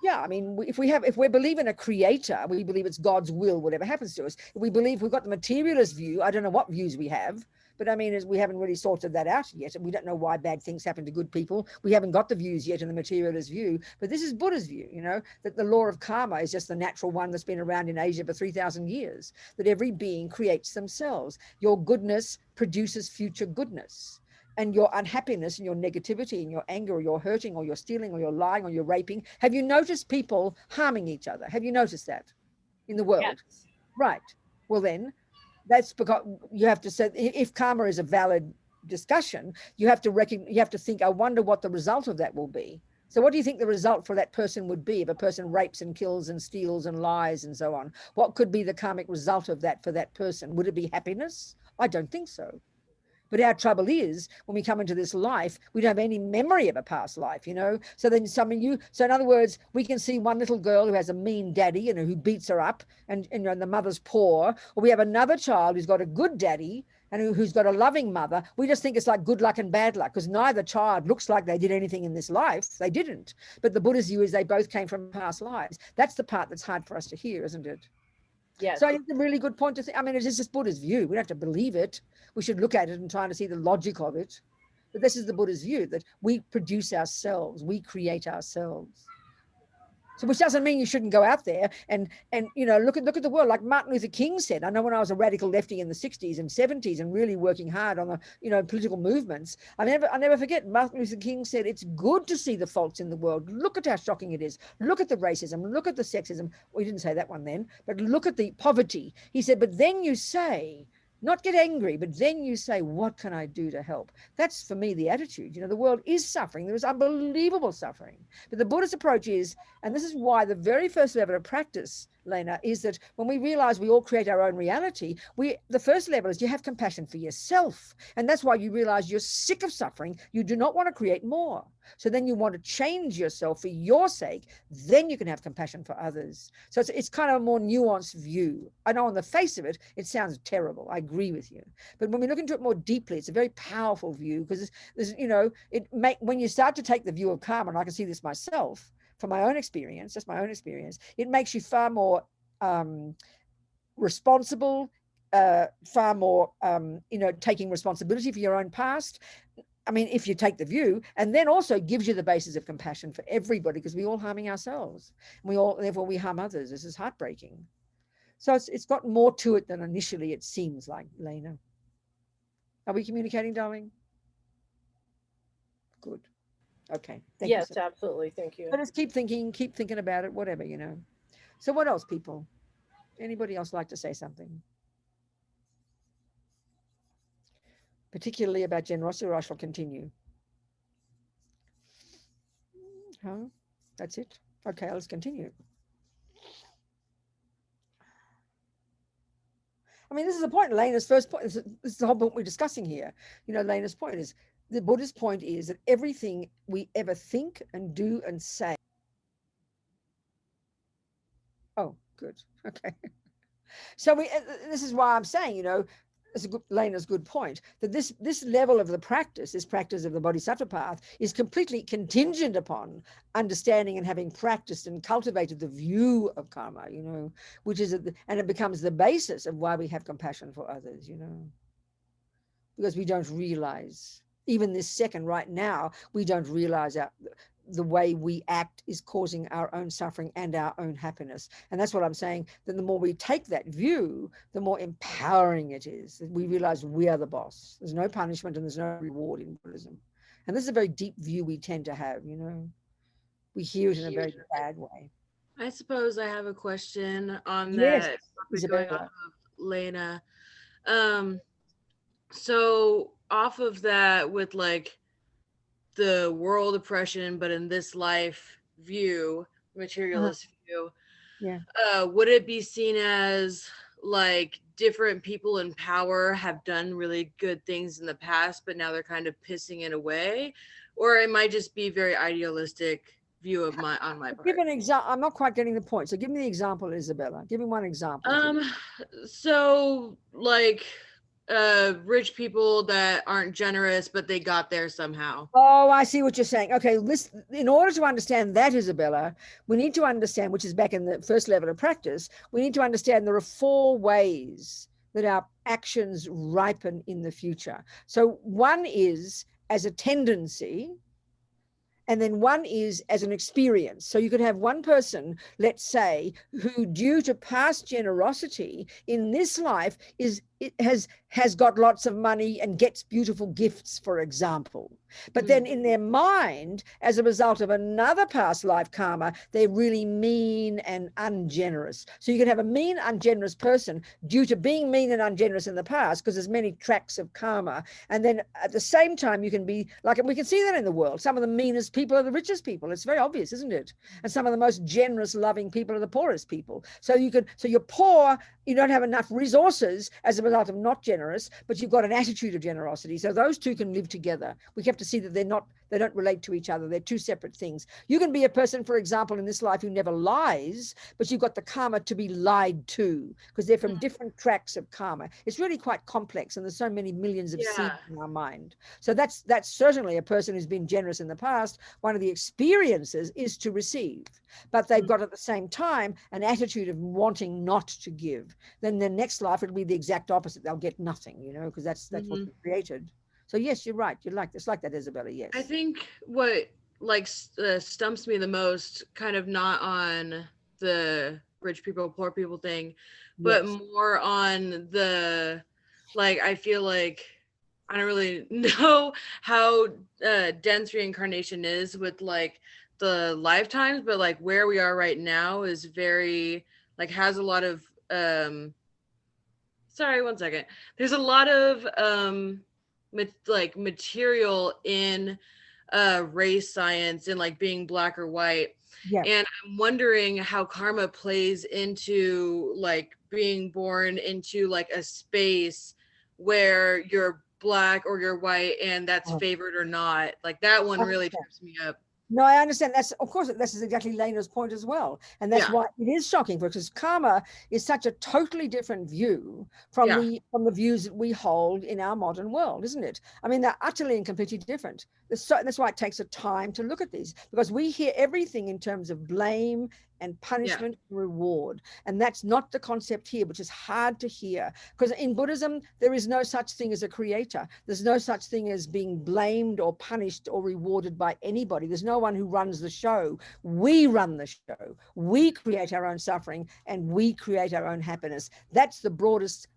[SPEAKER 1] if we believe in a creator, we believe it's God's will, whatever happens to us. If we believe we've got the materialist view, I don't know what views we have, but we haven't really sorted that out yet. And we don't know why bad things happen to good people. We haven't got the views yet in the materialist view, but this is Buddha's view, that the law of karma is just the natural one that's been around in Asia for 3,000 years, that every being creates themselves. Your goodness produces future goodness. And your unhappiness and your negativity and your anger or your hurting or your stealing or your lying or your raping. Have you noticed people harming each other? Have you noticed that in the world?
[SPEAKER 4] Yes.
[SPEAKER 1] Right. Well, then that's because you have to say, if karma is a valid discussion, you have to think, I wonder what the result of that will be. So what do you think the result for that person would be if a person rapes and kills and steals and lies and so on? What could be the karmic result of that for that person? Would it be happiness? I don't think so. But our trouble is when we come into this life, we don't have any memory of a past life, you know. So then so in other words, we can see one little girl who has a mean daddy, you know, who beats her up, and you know, and the mother's poor, or we have another child who's got a good daddy and who's got a loving mother. We just think it's like good luck and bad luck, because neither child looks like they did anything in this life. They didn't. But the Buddha's view is they both came from past lives. That's the part that's hard for us to hear, isn't it?
[SPEAKER 4] Yes.
[SPEAKER 1] So it's a really good point to think. I mean, it is just Buddha's view. We don't have to believe it. We should look at it and try to see the logic of it. But this is the Buddha's view, that we produce ourselves, we create ourselves. So which doesn't mean you shouldn't go out there and you know, look at the world. Like Martin Luther King said, I know when I was a radical lefty in the 60s and 70s and really working hard on the, you know, political movements, I never forget, Martin Luther King said, it's good to see the faults in the world. Look at how shocking it is. Look at the racism, look at the sexism. Well, he didn't say that one then, but look at the poverty. He said, but then you say, not get angry, but then you say, what can I do to help? That's for me the attitude. You know, the world is suffering. There is unbelievable suffering. But the Buddhist approach is, and this is why the very first level of practice, Lena, is that when we realize we all create our own reality, the first level is you have compassion for yourself. And that's why you realize you're sick of suffering. You do not want to create more. So then you want to change yourself for your sake. Then you can have compassion for others. So it's kind of a more nuanced view. I know on the face of it, it sounds terrible. I agree with you. But when we look into it more deeply, it's a very powerful view, because there's, you know, when you start to take the view of karma, and I can see this myself from my own experience, just my own experience, it makes you far more responsible, far more, you know, taking responsibility for your own past. I mean, if you take the view, and then also gives you the basis of compassion for everybody, because we're all harming ourselves. And therefore we harm others. This is heartbreaking. So it's got more to it than initially it seems like, Lena. Are we communicating, darling? Good. Okay. Thank you.
[SPEAKER 4] Yes, absolutely. Thank you.
[SPEAKER 1] But just keep thinking about it, whatever, you know. So what else, people? Anybody else like to say something? Particularly about generosity, or I shall continue. Huh? That's it? Okay, let's continue. I mean, this is the point, Lena's first point. This is the whole point we're discussing here. You know, Lena's point is, the Buddhist point is that everything we ever think and do and say. Oh, good. Okay. So this is why I'm saying, you know, Lena's good point, that this level of the practice, this practice of the Bodhisattva path, is completely contingent upon understanding and having practiced and cultivated the view of karma, you know, which is, and it becomes the basis of why we have compassion for others, you know, because we don't realize, even this second right now, we don't realize the way we act is causing our own suffering and our own happiness. And that's what I'm saying, that the more we take that view, the more empowering it is. That we realize we are the boss. There's no punishment and there's no reward in Buddhism. And this is a very deep view we tend to have, you know. We hear it in a very bad way.
[SPEAKER 5] I suppose I have a question on
[SPEAKER 1] Yes,
[SPEAKER 5] that.
[SPEAKER 1] Isabella.
[SPEAKER 5] Going off of Lena. So off of that, with like the world oppression, but in this life view, materialist view, would it be seen as like different people in power have done really good things in the past, but now they're kind of pissing it away? Or it might just be very idealistic view of on my part.
[SPEAKER 1] Give an example. I'm not quite getting the point. So give me the example, Isabella. Give me one example.
[SPEAKER 5] So like rich people that aren't generous, but they got there somehow.
[SPEAKER 1] Oh, I see what you're saying. Okay, in order to understand that, Isabella, we need to understand, which is back in the first level of practice, we need to understand there are 4 ways that our actions ripen in the future. So one is as a tendency, and then one is as an experience. So you could have one person, let's say, who due to past generosity in this life has got lots of money and gets beautiful gifts, for example. But then in their mind, as a result of another past life karma, they're really mean and ungenerous. So you can have a mean, ungenerous person due to being mean and ungenerous in the past, because there's many tracks of karma. And then at the same time, you can be like, we can see that in the world. Some of the meanest people are the richest people. It's very obvious, isn't it? And some of the most generous, loving people are the poorest people. So you're poor, you don't have enough resources. As a result of not generous, but you've got an attitude of generosity. So those two can live together. We have to see that they don't relate to each other. They're two separate things. You can be a person, for example, in this life who never lies, but you've got the karma to be lied to, because they're from different tracks of karma. It's really quite complex, and there's so many millions of seeds in our mind. So that's certainly a person who's been generous in the past. One of the experiences is to receive, but they've got at the same time an attitude of wanting not to give. Then the next life it'll be the exact opposite. They'll get nothing, you know, because that's what we created. So yes, you're right. You're like this, like that, Isabella. Yes.
[SPEAKER 5] I think what like stumps me the most, kind of not on the rich people, poor people thing, but more on the, like, I feel like I don't really know how dense reincarnation is with like the lifetimes, but like where we are right now is very, like, has a lot of sorry, one second. There's a lot of like material in race science and like being black or white. And I'm wondering how karma plays into like being born into like a space where you're black or you're white and that's favored or not. Like that one really trips me up.
[SPEAKER 1] No, I understand. That's, of course, this is exactly Lena's point as well. And that's why it is shocking, because karma is such a totally different view from the views that we hold in our modern world, isn't it? I mean, they're utterly and completely different. That's why it takes a time to look at these, because we hear everything in terms of blame and punishment and reward. And that's not the concept here, which is hard to hear. Because in Buddhism, there is no such thing as a creator. There's no such thing as being blamed or punished or rewarded by anybody. There's no one who runs the show. We run the show. We create our own suffering and we create our own happiness. That's the broadest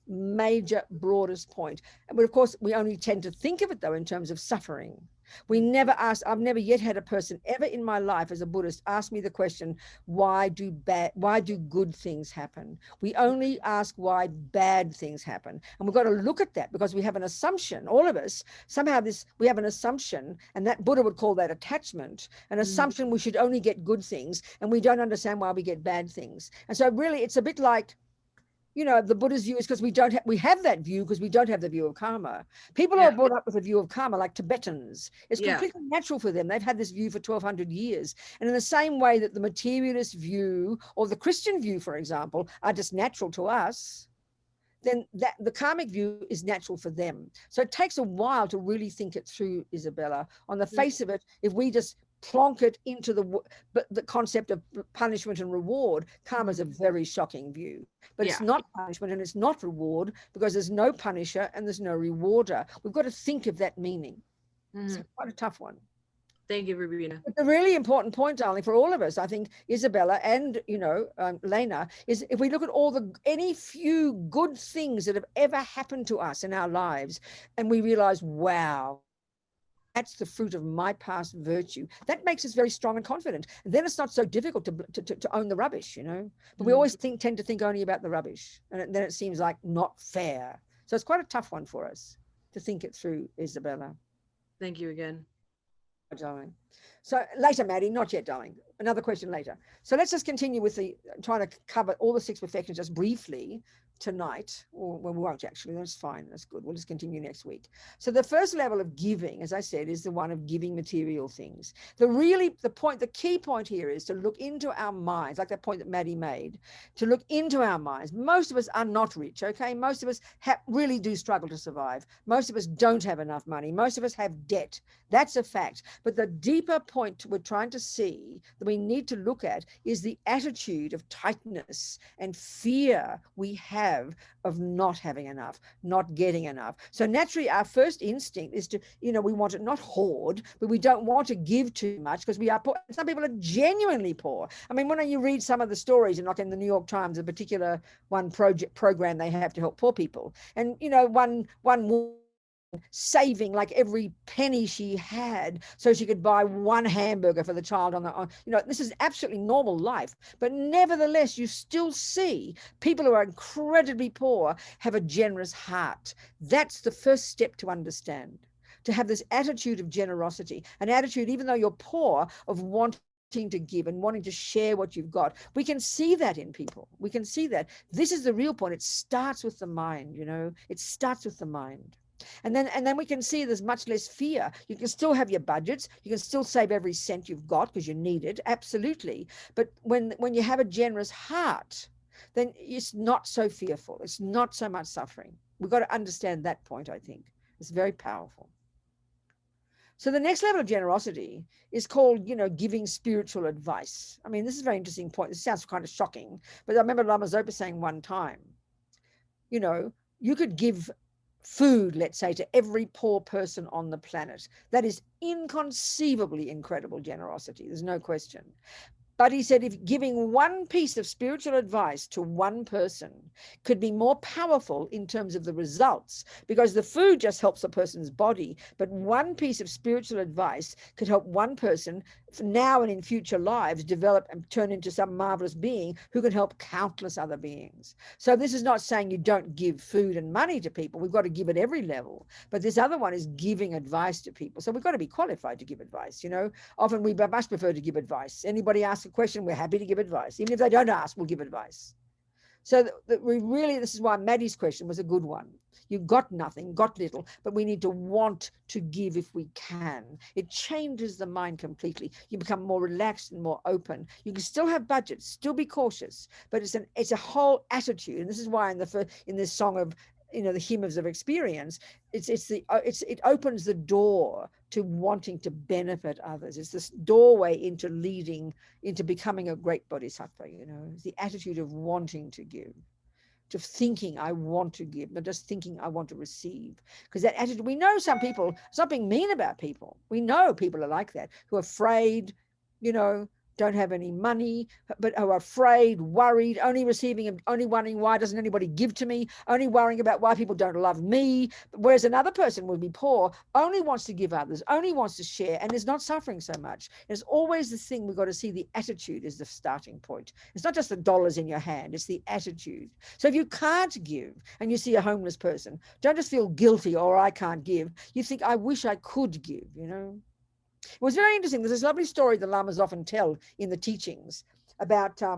[SPEAKER 1] point. But of course, we only tend to think of it, though, in terms of suffering. We never ask, I've never yet had a person ever in my life as a Buddhist ask me the question, why do good things happen? We only ask why bad things happen. And we've got to look at that, because we have an assumption, all of us, somehow we have an assumption, and that Buddha would call that attachment, an assumption we should only get good things, and we don't understand why we get bad things. And so really, it's a bit like, you know, the Buddha's view is because we have that view because we don't have the view of karma. People are brought up with a view of karma, like Tibetans. It's completely natural for them. They've had this view for 1200 years. And in the same way that the materialist view or the Christian view, for example, are just natural to us, then the karmic view is natural for them. So it takes a while to really think it through, Isabella. On the face of it, if we just plonk it into the concept of punishment and reward, karma is a very shocking view. But it's not punishment and it's not reward, because there's no punisher and there's no rewarder. We've got to think of that meaning. It's quite a tough one.
[SPEAKER 5] Thank you, Robina.
[SPEAKER 1] But the really important point, darling, for all of us, I think, Isabella and, you know, Lena, is if we look at any few good things that have ever happened to us in our lives, and we realize, wow, that's the fruit of my past virtue. That makes us very strong and confident. And then it's not so difficult to own the rubbish, you know. But we always tend to think only about the rubbish. And then it seems like not fair. So it's quite a tough one for us to think it through, Isabella.
[SPEAKER 5] Thank you again.
[SPEAKER 1] Darling. So later, Maddie, not yet, darling. Another question later. So let's just continue with trying to cover all the 6 perfections just briefly tonight, or well, we won't actually, that's fine, that's good. We'll just continue next week. So the first level of giving, as I said, is the one of giving material things. The key point here is to look into our minds, like that point that Maddie made, to look into our minds. Most of us are not rich, okay? Most of us really do struggle to survive. Most of us don't have enough money. Most of us have debt. That's a fact. But the deeper point we're trying to see, that we need to look at, is the attitude of tightness and fear we have of not having enough, not getting enough. So naturally, our first instinct is to, you know, we want to not hoard, but we don't want to give too much because we are poor. Some people are genuinely poor. I mean, when you read some of the stories, and like in the New York Times, a particular program they have to help poor people, and you know, one saving like every penny she had so she could buy one hamburger for the child you know, this is absolutely normal life. But nevertheless, you still see people who are incredibly poor have a generous heart. That's the first step to understand, to have this attitude of generosity, an attitude, even though you're poor, of wanting to give and wanting to share what you've got. We can see that in people. We can see that. This is the real point. It starts with the mind, you know, it starts with the mind. And then we can see there's much less fear. You can still have your budgets. You can still save every cent you've got because you need it. Absolutely. But when you have a generous heart, then it's not so fearful. It's not so much suffering. We've got to understand that point, I think. It's very powerful. So the next level of generosity is called, you know, giving spiritual advice. I mean, this is a very interesting point. This sounds kind of shocking, but I remember Lama Zopa saying one time, you know, you could give food, let's say, to every poor person on the planet. That is inconceivably incredible generosity. There's no question. But he said, if giving one piece of spiritual advice to one person could be more powerful in terms of the results, because the food just helps a person's body, but one piece of spiritual advice could help one person now and in future lives develop and turn into some marvelous being who can help countless other beings. So this is not saying you don't give food and money to people. We've got to give at every level. But this other one is giving advice to people. So we've got to be qualified to give advice. You know, often we much prefer to give advice. Anybody asks a question, we're happy to give advice. Even if they don't ask, we'll give advice. So that we really, this is why Maddie's question was a good one. You got nothing, got little, but we need to want to give if we can. It changes the mind completely. You become more relaxed and more open. You can still have budgets, still be cautious, but it's a whole attitude. And this is why in this song of, you know, the hymns of experience, it opens the door to wanting to benefit others. It's this doorway into leading, into becoming a great bodhisattva. You know, it's the attitude of wanting to give, to thinking I want to give, not just thinking I want to receive. Because that attitude, we know some people, it's not being mean about people. We know people are like that, who are afraid, you know, don't have any money, but are afraid, worried, only wondering why doesn't anybody give to me, only worrying about why people don't love me. Whereas another person would be poor, only wants to give others, only wants to share, and is not suffering so much. It's always the thing we've got to see. The attitude is the starting point. It's not just the dollars in your hand, it's the attitude. So if you can't give and you see a homeless person, don't just feel guilty or I can't give. You think, I wish I could give, you know. It was very interesting. There's this lovely story the Lamas often tell in the teachings about there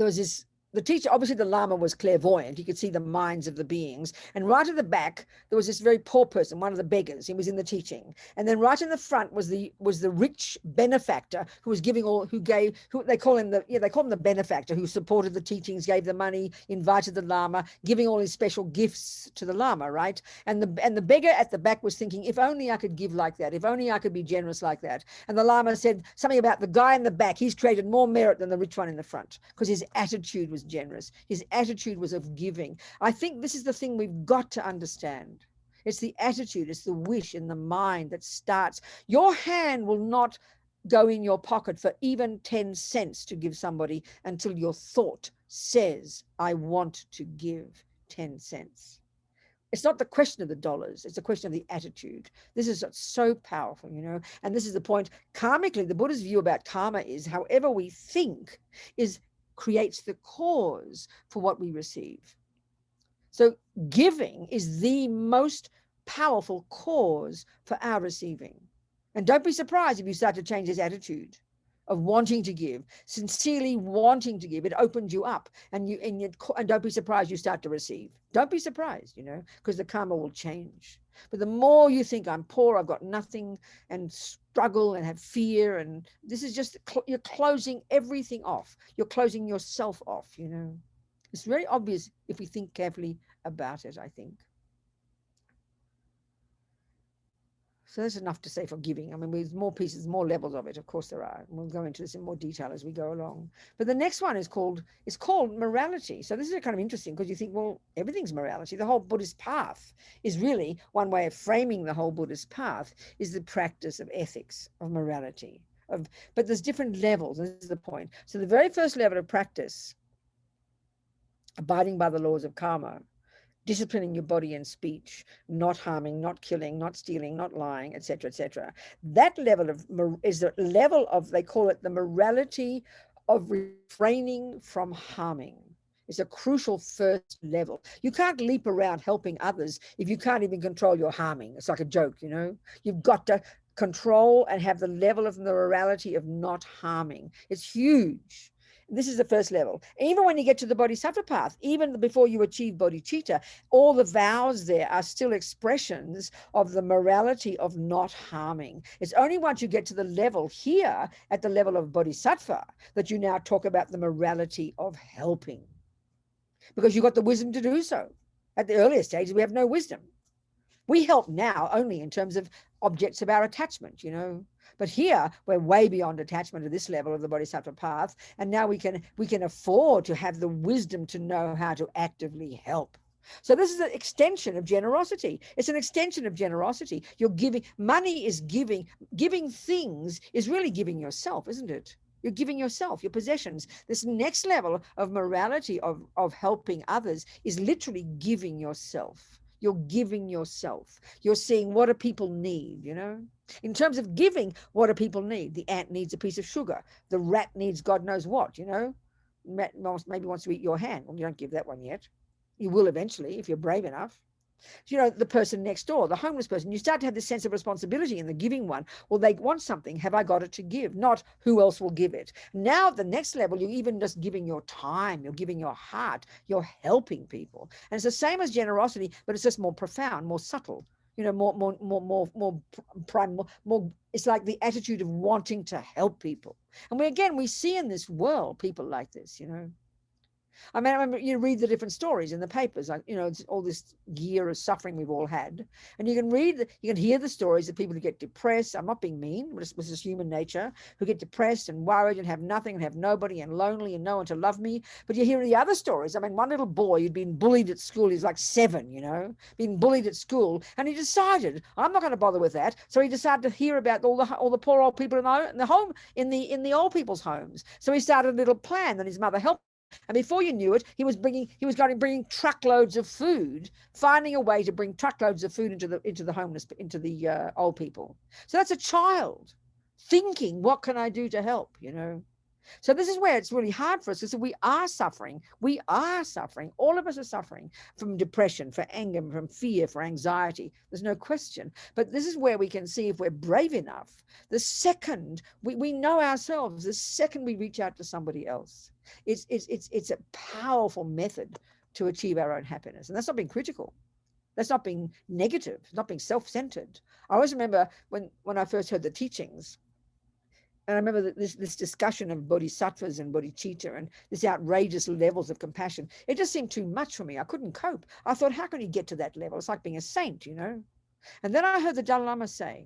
[SPEAKER 1] was the teacher, obviously the Lama was clairvoyant. He could see the minds of the beings. And right at the back, there was this very poor person, one of the beggars. He was in the teaching. And then right in the front was the rich benefactor who was giving they call him the benefactor, who supported the teachings, gave the money, invited the Lama, giving all his special gifts to the Lama, right? And the beggar at the back was thinking, if only I could give like that, if only I could be generous like that. And the Lama said something about the guy in the back, he's created more merit than the rich one in the front, because his attitude was generous. His attitude was of giving. I think this is the thing we've got to understand. It's the attitude, it's the wish in the mind that starts. Your hand will not go in your pocket for even 10 cents to give somebody until your thought says, I want to give 10 cents. It's not the question of the dollars, it's a question of the attitude. This is so powerful, you know, and this is the point. Karmically, the Buddha's view about karma is however we think creates the cause for what we receive. So giving is the most powerful cause for our receiving. And don't be surprised if you start to change this attitude of wanting to give, sincerely wanting to give. It opens you up, and don't be surprised you start to receive. Don't be surprised, you know, because the karma will change. But the more you think I'm poor, I've got nothing, and struggle and have fear, and this is just, you're closing everything off. You're closing yourself off, you know. It's very obvious if we think carefully about it, I think. So that's enough to say for giving. I mean, there's more pieces, more levels of it. Of course there are. We'll go into this in more detail as we go along. But the next one is called morality. So this is kind of interesting, because you think, well, everything's morality. The whole Buddhist path is really one way of framing the whole Buddhist path is the practice of ethics, of morality. But there's different levels. This is the point. So the very first level of practice, abiding by the laws of karma, disciplining your body and speech, not harming, not killing, not stealing, not lying, etc., etc. That level is the level of, they call it the morality of refraining from harming. It's a crucial first level. You can't leap around helping others if you can't even control your harming. It's like a joke, you know. You've got to control and have the level of the morality of not harming. It's huge. This is the first level. Even when you get to the Bodhisattva path, even before you achieve bodhicitta, all the vows there are still expressions of the morality of not harming. It's only once you get to the level here, at the level of bodhisattva, that you now talk about the morality of helping. Because you've got the wisdom to do so. At the earlier stages, we have no wisdom. We help now only in terms of objects of our attachment, you know. But here we're way beyond attachment at this level of the Bodhisattva path, and now we can afford to have the wisdom to know how to actively help. So this is an extension of generosity. It's an extension of generosity. You're giving, money is giving things is really giving yourself, isn't it? You're giving yourself, your possessions. This next level of morality of helping others is literally giving yourself. You're giving yourself. You're seeing what do people need, you know? In terms of giving, what do people need? The ant needs a piece of sugar. The rat needs God knows what, you know? Maybe wants to eat your hand. Well, you don't give that one yet. You will eventually if you're brave enough. You know, the person next door, the homeless person, you start to have this sense of responsibility in the giving one. Well, they want something. Have I got it to give? Not who else will give it. Now, at the next level, you're even just giving your time. You're giving your heart. You're helping people. And it's the same as generosity, but it's just more profound, more subtle. You know, more prime, more. It's like the attitude of wanting to help people. And we see in this world people like this, you know. I mean, I remember you read the different stories in the papers, like, you know, it's all this year of suffering we've all had. And you can you can hear the stories of people who get depressed. I'm not being mean, but this is human nature, who get depressed and worried and have nothing and have nobody and lonely and no one to love me. But you hear the other stories. I mean, one little boy who'd been bullied at school, he's like 7, you know, being bullied at school. And he decided, I'm not going to bother with that. So he decided to hear about all the poor old people in the old people's homes. So he started a little plan that his mother helped. And before you knew it, he was bringing truckloads of food, finding a way to bring truckloads of food into the homeless, into the old people. So that's a child thinking, what can I do to help, you know? So this is where it's really hard for us, because we are suffering. We are suffering. All of us are suffering from depression, for anger, from fear, for anxiety. There's no question. But this is where we can see if we're brave enough. The second we know ourselves, the second we reach out to somebody else, it's a powerful method to achieve our own happiness. And that's not being critical. That's not being negative, not being self-centered. I always remember when I first heard the teachings, and I remember this discussion of bodhisattvas and bodhicitta and this outrageous levels of compassion. It just seemed too much for me. I couldn't cope. I thought, how can you get to that level? It's like being a saint, you know? And then I heard the Dalai Lama say,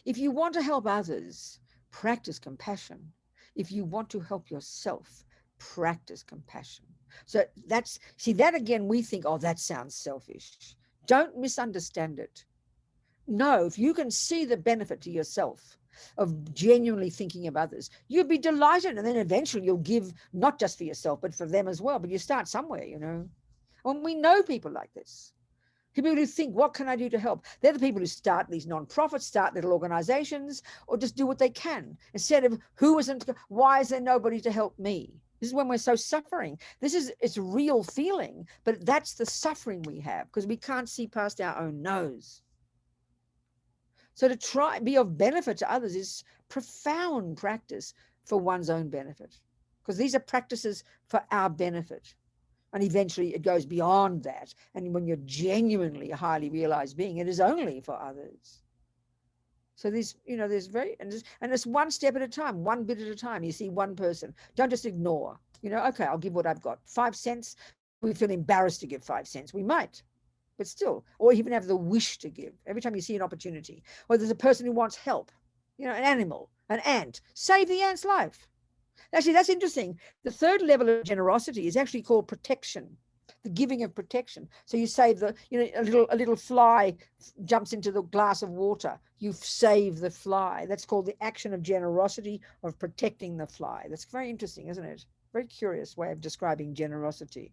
[SPEAKER 1] if you want to help others, practice compassion. If you want to help yourself, practice compassion. So that again, we think, oh, that sounds selfish. Don't misunderstand it. No, if you can see the benefit to yourself of genuinely thinking of others, you'd be delighted. And then eventually you'll give not just for yourself, but for them as well. But you start somewhere, you know. And we know people like this. People who think, what can I do to help? They're the people who start these non-profits, start little organizations, or just do what they can. Instead of why is there nobody to help me? This is when we're so suffering. It's a real feeling, but that's the suffering we have because we can't see past our own nose. So to try be of benefit to others is profound practice for one's own benefit, because these are practices for our benefit. And eventually it goes beyond that. And when you're genuinely a highly realized being, it is only for others. So there's it's one step at a time, one bit at a time. You see one person, don't just ignore, okay, I'll give what I've got. 5 cents, we feel embarrassed to give 5 cents. We might, but still, or even have the wish to give every time you see an opportunity. Or there's a person who wants help, an animal, an ant, save the ant's life. Actually, that's interesting. The third level of generosity is actually called protection, the giving of protection. So you save a little fly jumps into the glass of water. You save the fly. That's called the action of generosity, of protecting the fly. That's very interesting, isn't it? Very curious way of describing generosity.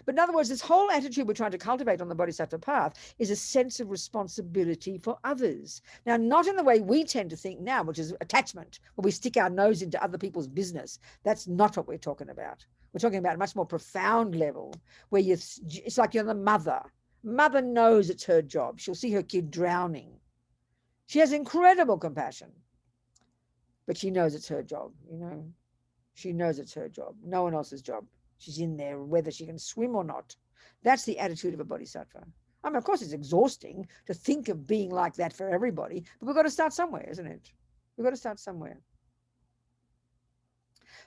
[SPEAKER 1] But in other words, this whole attitude we're trying to cultivate on the Bodhisattva path is a sense of responsibility for others. Now, not in the way we tend to think now, which is attachment, where we stick our nose into other people's business. That's not what we're talking about. We're talking about a much more profound level where it's like you're the mother. Mother knows it's her job. She'll see her kid drowning. She has incredible compassion, but she knows it's her job, She knows it's her job, no one else's job. She's in there, whether she can swim or not. That's the attitude of a bodhisattva. I mean, of course, it's exhausting to think of being like that for everybody, but we've got to start somewhere, isn't it? We've got to start somewhere.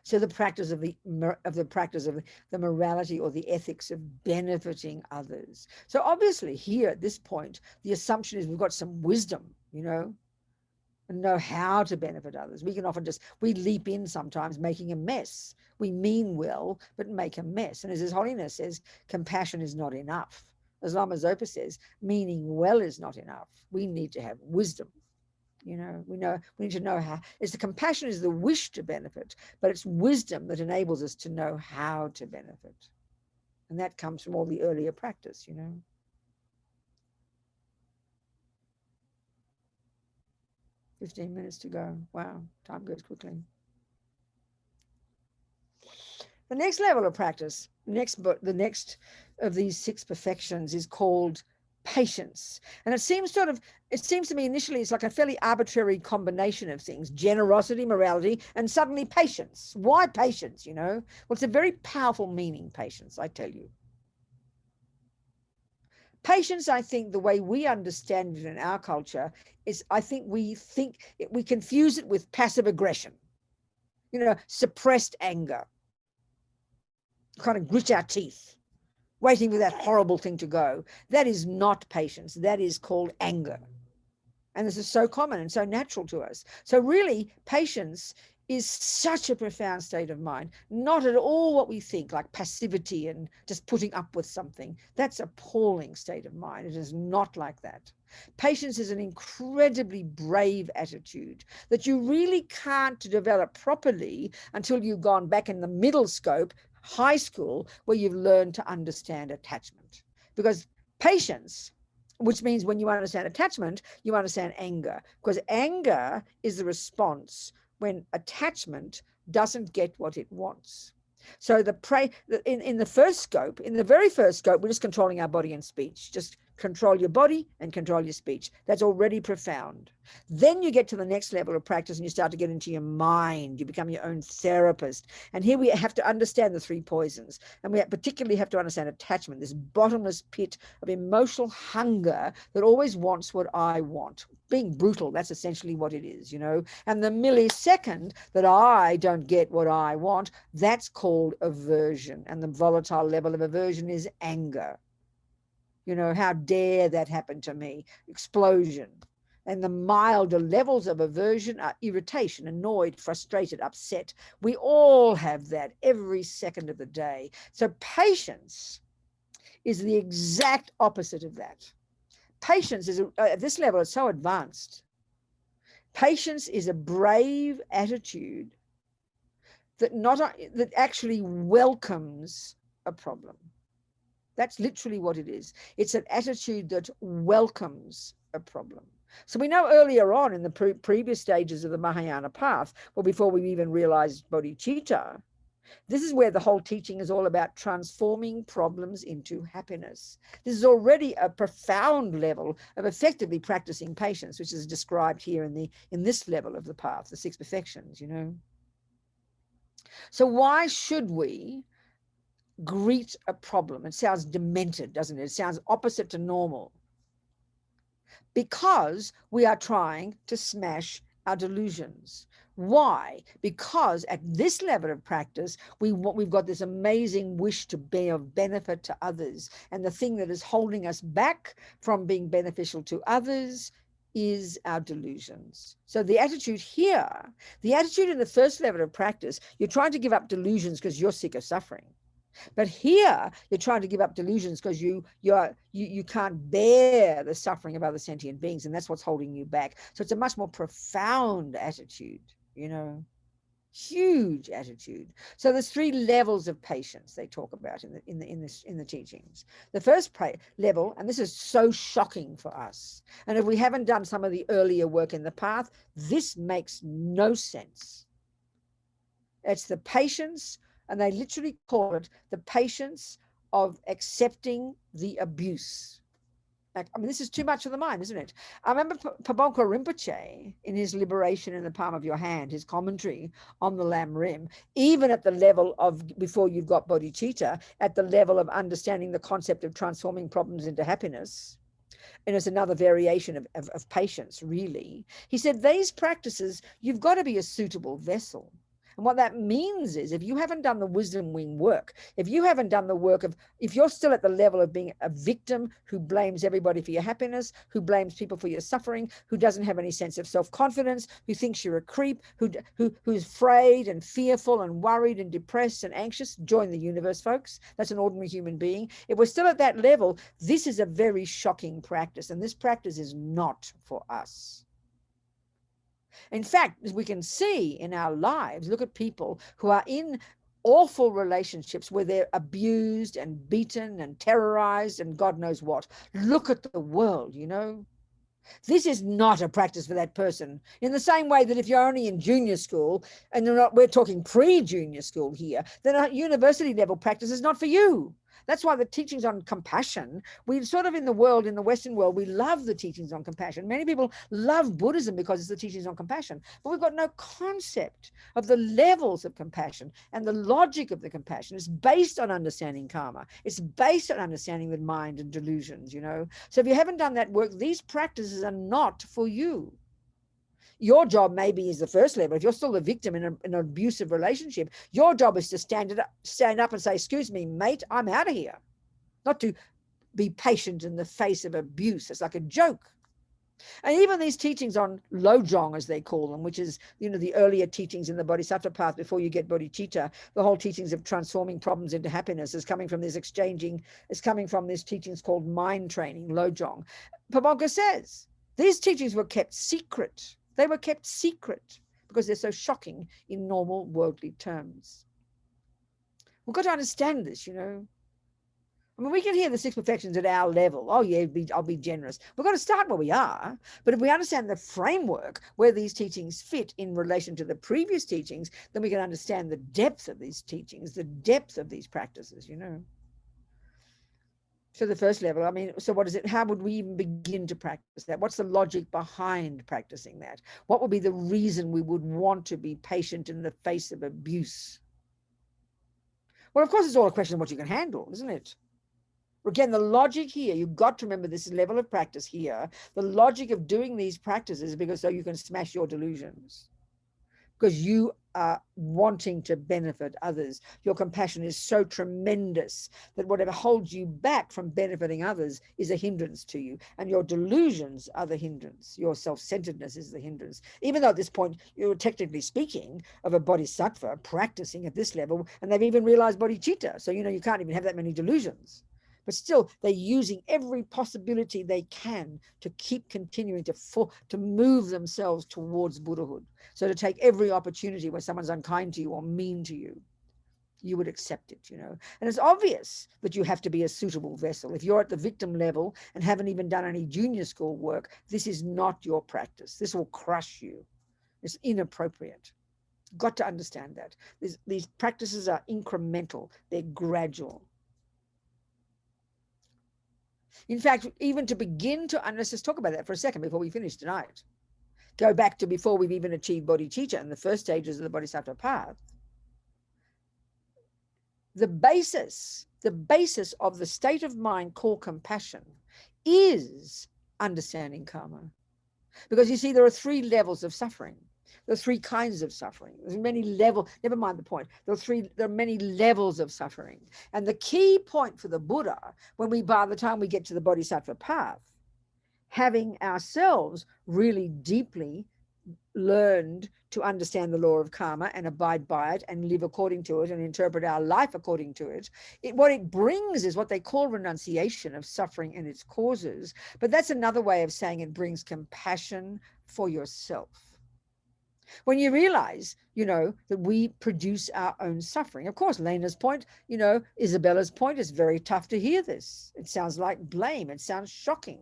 [SPEAKER 1] So the practice of the morality or the ethics of benefiting others. So obviously here at this point, the assumption is we've got some wisdom, and know how to benefit others. We can often we leap in sometimes making a mess. We mean well, but make a mess. And as His Holiness says, compassion is not enough. As Lama Zopa says, meaning well is not enough. We need to have wisdom. We need to know how. It's the compassion is the wish to benefit, but it's wisdom that enables us to know how to benefit. And that comes from all the earlier practice, 15 minutes to go. Wow, time goes quickly. The next level of practice, the next of these 6 perfections is called patience. And it seems to me initially it's like a fairly arbitrary combination of things: generosity, morality, and suddenly patience. Why patience? Well, it's a very powerful meaning, patience, I tell you. Patience, I think, the way we understand it in our culture is, I think we confuse it with passive aggression, suppressed anger, kind of grit our teeth, waiting for that horrible thing to go. That is not patience. That is called anger. And this is so common and so natural to us. So really, patience is such a profound state of mind, not at all what we think, like passivity and just putting up with something. That's an appalling state of mind. It is not like that. Patience is an incredibly brave attitude that you really can't develop properly until you've gone back in the middle scope, high school, where you've learned to understand attachment. Because patience, which means when you understand attachment, you understand anger, because anger is the response when attachment doesn't get what it wants. So in the first scope, in the very first scope, we're just controlling our body and speech. Just control your body and control your speech. That's already profound. Then you get to the next level of practice and you start to get into your mind. You become your own therapist. And here we have to understand the 3 poisons. And we particularly have to understand attachment, this bottomless pit of emotional hunger that always wants what I want. Being brutal, that's essentially what it is, And the millisecond that I don't get what I want, that's called aversion. And the volatile level of aversion is anger. How dare that happen to me? Explosion. And the milder levels of aversion are irritation, annoyed, frustrated, upset. We all have that every second of the day. So patience is the exact opposite of that. Patience is, at this level, it's so advanced. Patience is a brave attitude that actually welcomes a problem. That's literally what it is. It's an attitude that welcomes a problem. So we know earlier on in the previous stages of the Mahayana path, well, before we even realized bodhicitta, this is where the whole teaching is all about transforming problems into happiness. This is already a profound level of effectively practicing patience, which is described here in this level of the path, the 6 perfections, So why should we greet a problem? It sounds demented, doesn't it? It sounds opposite to normal. Because we are trying to smash our delusions. Why? Because at this level of practice, we've got this amazing wish to be of benefit to others. And the thing that is holding us back from being beneficial to others is our delusions. So the attitude here, the attitude in the first level of practice, you're trying to give up delusions because you're sick of suffering. But here, you're trying to give up delusions because you can't bear the suffering of other sentient beings, and that's what's holding you back. So it's a much more profound attitude, huge attitude. So there's 3 levels of patience they talk about in the teachings. The first level, and this is so shocking for us, and if we haven't done some of the earlier work in the path, this makes no sense. It's the patience. And they literally call it the patience of accepting the abuse. I mean, this is too much of the mind, isn't it? I remember Pabonko Rinpoche, in his Liberation in the Palm of Your Hand, his commentary on the Lam Rim, even at the level of, before you've got bodhicitta, at the level of understanding the concept of transforming problems into happiness, and it's another variation of patience, really. He said, these practices, you've got to be a suitable vessel. And what that means is, if you haven't done the wisdom wing work, if you haven't done the work of, if you're still at the level of being a victim who blames everybody for your happiness, who blames people for your suffering, who doesn't have any sense of self-confidence, who thinks you're a creep, who's afraid and fearful and worried and depressed and anxious, join the universe, folks. That's an ordinary human being. If we're still at that level, this is a very shocking practice, and this practice is not for us. In fact, as we can see in our lives, look at people who are in awful relationships where they're abused and beaten and terrorized and God knows what. Look at the world, you know. This is not a practice for that person. In the same way that if you're only in junior school, and we're talking pre-junior school here, then a university level practice is not for you. That's why the teachings on compassion, we sort of in the world, in the Western world, we love the teachings on compassion. Many people love Buddhism because it's the teachings on compassion, but we've got no concept of the levels of compassion and the logic of the compassion. It's based on understanding karma. It's based on understanding the mind and delusions, you know. So if you haven't done that work, these practices are not for you. Your job maybe is the first level. If you're still the victim in an abusive relationship, your job is to stand up and say, excuse me, mate, I'm out of here. Not to be patient in the face of abuse. It's like a joke. And even these teachings on lojong, as they call them, which is, you know, the earlier teachings in the Bodhisattva path before you get bodhicitta, the whole teachings of transforming problems into happiness is coming from this teachings called mind training, lojong. Pabonka says, these teachings were kept secret. They were kept secret because they're so shocking in normal worldly terms. We've got to understand this, you know. I mean, we can hear the six perfections at our level. Oh, yeah, I'll be generous. We've got to start where we are. But if we understand the framework where these teachings fit in relation to the previous teachings, then we can understand the depth of these teachings, the depth of these practices, you know. So the first level, I mean, so what is it? How would we even begin to practice that? What's the logic behind practicing that? What would be the reason we would want to be patient in the face of abuse? Well, of course, it's all a question of what you can handle, isn't it? Again, the logic here, you've got to remember this level of practice here. The logic of doing these practices is because so you can smash your delusions. Because you are wanting to benefit others. Your compassion is so tremendous that whatever holds you back from benefiting others is a hindrance to you. And your delusions are the hindrance. Your self-centeredness is the hindrance. Even though at this point, you're technically speaking of a bodhisattva practicing at this level, and they've even realized bodhicitta. So, you know, you can't even have that many delusions. But still, they're using every possibility they can to keep continuing to move themselves towards Buddhahood. So to take every opportunity where someone's unkind to you or mean to you, you would accept it, you know. And it's obvious that you have to be a suitable vessel. If you're at the victim level and haven't even done any junior school work, this is not your practice. This will crush you. It's inappropriate. You've got to understand that. These practices are incremental. They're gradual. In fact, even to begin to, and let's just talk about that for a second before we finish tonight. Go back to before we've even achieved bodhicitta in the first stages of the Bodhisattva path. The basis of the state of mind called compassion is understanding karma. Because you see, there are three levels of suffering. There are three kinds of suffering. There's many levels, never mind the point. There are many levels of suffering. And the key point for the Buddha, by the time we get to the Bodhisattva path, having ourselves really deeply learned to understand the law of karma and abide by it and live according to it and interpret our life according to it, what it brings is what they call renunciation of suffering and its causes. But that's another way of saying it brings compassion for yourself. When you realize, you know, that we produce our own suffering. Of course, Lena's point, you know, Isabella's point is very tough to hear this. It sounds like blame. It sounds shocking.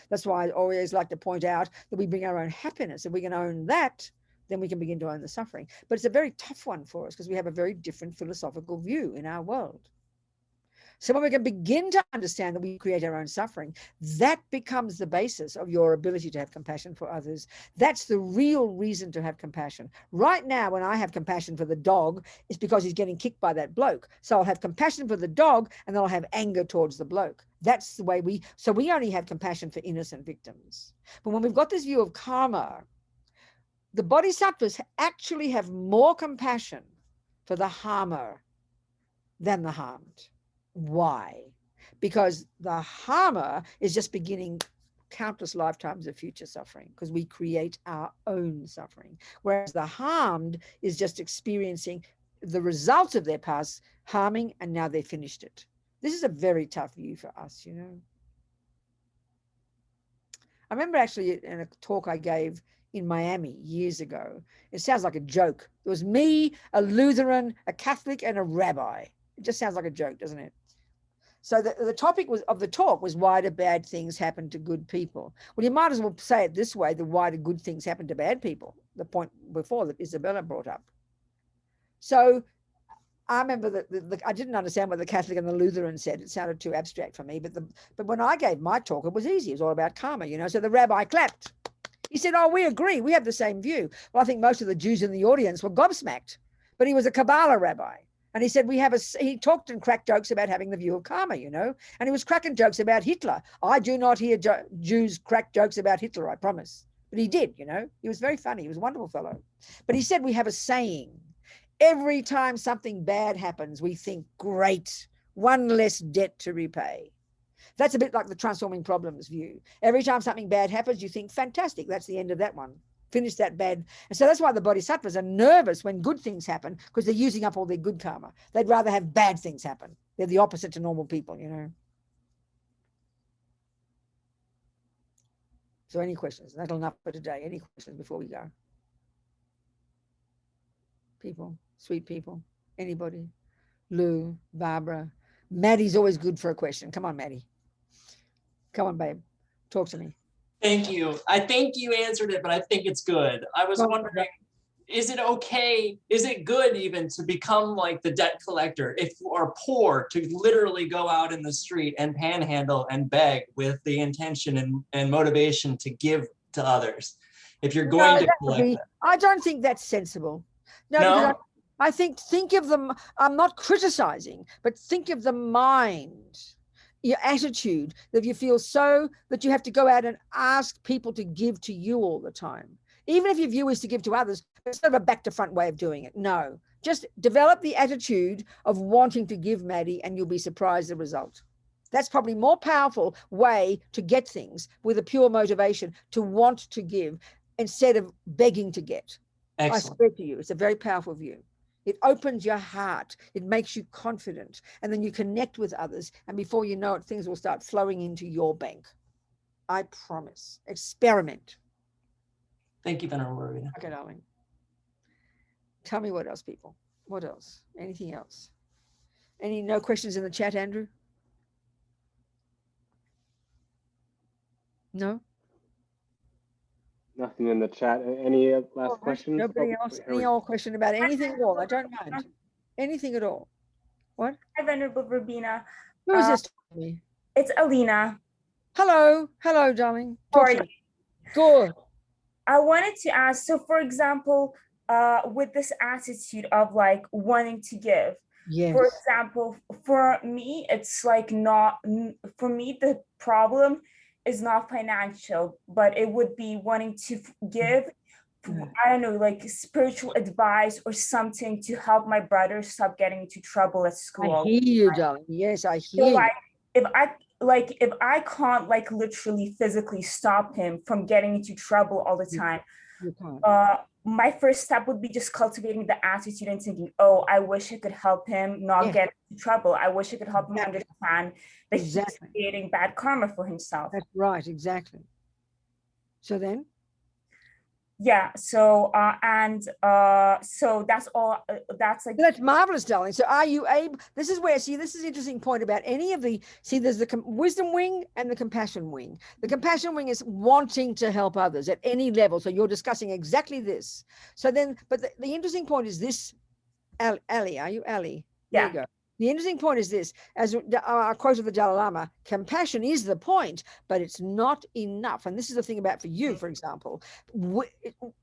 [SPEAKER 1] That's why I always like to point out that we bring our own happiness. If we can own that, then we can begin to own the suffering. But it's a very tough one for us because we have a very different philosophical view in our world. So when we can begin to understand that we create our own suffering, that becomes the basis of your ability to have compassion for others. That's the real reason to have compassion. Right now, when I have compassion for the dog, it's because he's getting kicked by that bloke. So I'll have compassion for the dog, and then I'll have anger towards the bloke. That's the way we only have compassion for innocent victims. But when we've got this view of karma, the bodhisattvas actually have more compassion for the harmer than the harmed. Why? Because the harmer is just beginning countless lifetimes of future suffering, because we create our own suffering, whereas the harmed is just experiencing the results of their past harming, and now they finished it. This is a very tough view for us, you know. I remember actually in a talk I gave in Miami years ago, it sounds like a joke. It was me, a Lutheran, a Catholic, and a rabbi. It just sounds like a joke, doesn't it? So the topic of the talk was, why do bad things happen to good people? Well, you might as well say it this way: why do good things happen to bad people? The point before that Isabella brought up. So I remember that I didn't understand what the Catholic and the Lutheran said. It sounded too abstract for me. But when I gave my talk, it was easy. It was all about karma, you know. So the rabbi clapped. He said, "Oh, we agree. We have the same view." Well, I think most of the Jews in the audience were gobsmacked. But he was a Kabbalah rabbi. And he said, he talked and cracked jokes about having the view of karma, you know, and he was cracking jokes about Hitler. I do not hear Jews crack jokes about Hitler, I promise. But he did, you know. He was very funny. He was a wonderful fellow. But he said, we have a saying: every time something bad happens, we think, great, one less debt to repay. That's a bit like the transforming problems view. Every time something bad happens, you think, fantastic, that's the end of that one. Finish that bad. And so that's why the bodhisattvas are nervous when good things happen, because they're using up all their good karma. They'd rather have bad things happen. They're the opposite to normal people, you know. So any questions? That'll enough for today. Any questions before we go? People, sweet people, anybody? Lou, Barbara. Maddie's always good for a question. Come on, Maddie. Come on, babe. Talk to me.
[SPEAKER 3] Thank you. I think you answered it, but I think it's good. I was wondering, is it okay, is it good even to become like the debt collector if you are poor, to literally go out in the street and panhandle and beg with the intention and motivation to give to others? If you're going to collect that.
[SPEAKER 1] I don't think that's sensible.
[SPEAKER 3] No?
[SPEAKER 1] I think of them, I'm not criticizing, but think of the mind, your attitude, that you feel so that you have to go out and ask people to give to you all the time. Even if your view is to give to others, it's sort of a back to front way of doing it. No, just develop the attitude of wanting to give, Maddie, and you'll be surprised the result. That's probably more powerful way to get things, with a pure motivation to want to give instead of begging to get.
[SPEAKER 3] Excellent.
[SPEAKER 1] I swear to you, it's a very powerful view. It opens your heart. It makes you confident. And then you connect with others. And before you know it, things will start flowing into your bank. I promise. Experiment.
[SPEAKER 3] Thank you, Venerable Robina.
[SPEAKER 1] Okay, darling. Tell me what else, people. What else? Anything else? No questions in the chat, Andrew? No?
[SPEAKER 2] Nothing in the chat. Any last questions?
[SPEAKER 1] Nobody else? Any old question about anything at all? I don't mind. Anything at all. What?
[SPEAKER 6] Hi, Venerable Robina.
[SPEAKER 1] Who is this?
[SPEAKER 6] It's Alina.
[SPEAKER 1] Hello. Hello, darling.
[SPEAKER 6] How are you?
[SPEAKER 1] Good.
[SPEAKER 6] I wanted to ask, so for example, with this attitude of like wanting to give,
[SPEAKER 1] yes.
[SPEAKER 6] For example, for me, it's like not, for me, the problem is not financial, but it would be wanting to give, I don't know, like spiritual advice or something to help my brother stop getting into trouble at school.
[SPEAKER 1] I hear you, darling. Yes, I hear
[SPEAKER 6] so,
[SPEAKER 1] you.
[SPEAKER 6] if I can't like literally physically stop him from getting into trouble all the time,
[SPEAKER 1] you can't.
[SPEAKER 6] My first step would be just cultivating the attitude and thinking, oh, I wish I could help him not get into trouble. I wish I could help him understand that he's creating bad karma for himself.
[SPEAKER 1] That's right, exactly. So then?
[SPEAKER 6] Yeah, so so that's all,
[SPEAKER 1] that's marvelous, darling. So are you able, this is this is an interesting point about any of the, there's the wisdom wing and the compassion wing. The compassion wing is wanting to help others at any level. So you're discussing exactly this. So then, but the interesting point is this, Ali, are you Ali?
[SPEAKER 6] Yeah.
[SPEAKER 1] There you go. The interesting point is this, as I quoted the Dalai Lama, compassion is the point, but it's not enough. And this is the thing about for you, for example,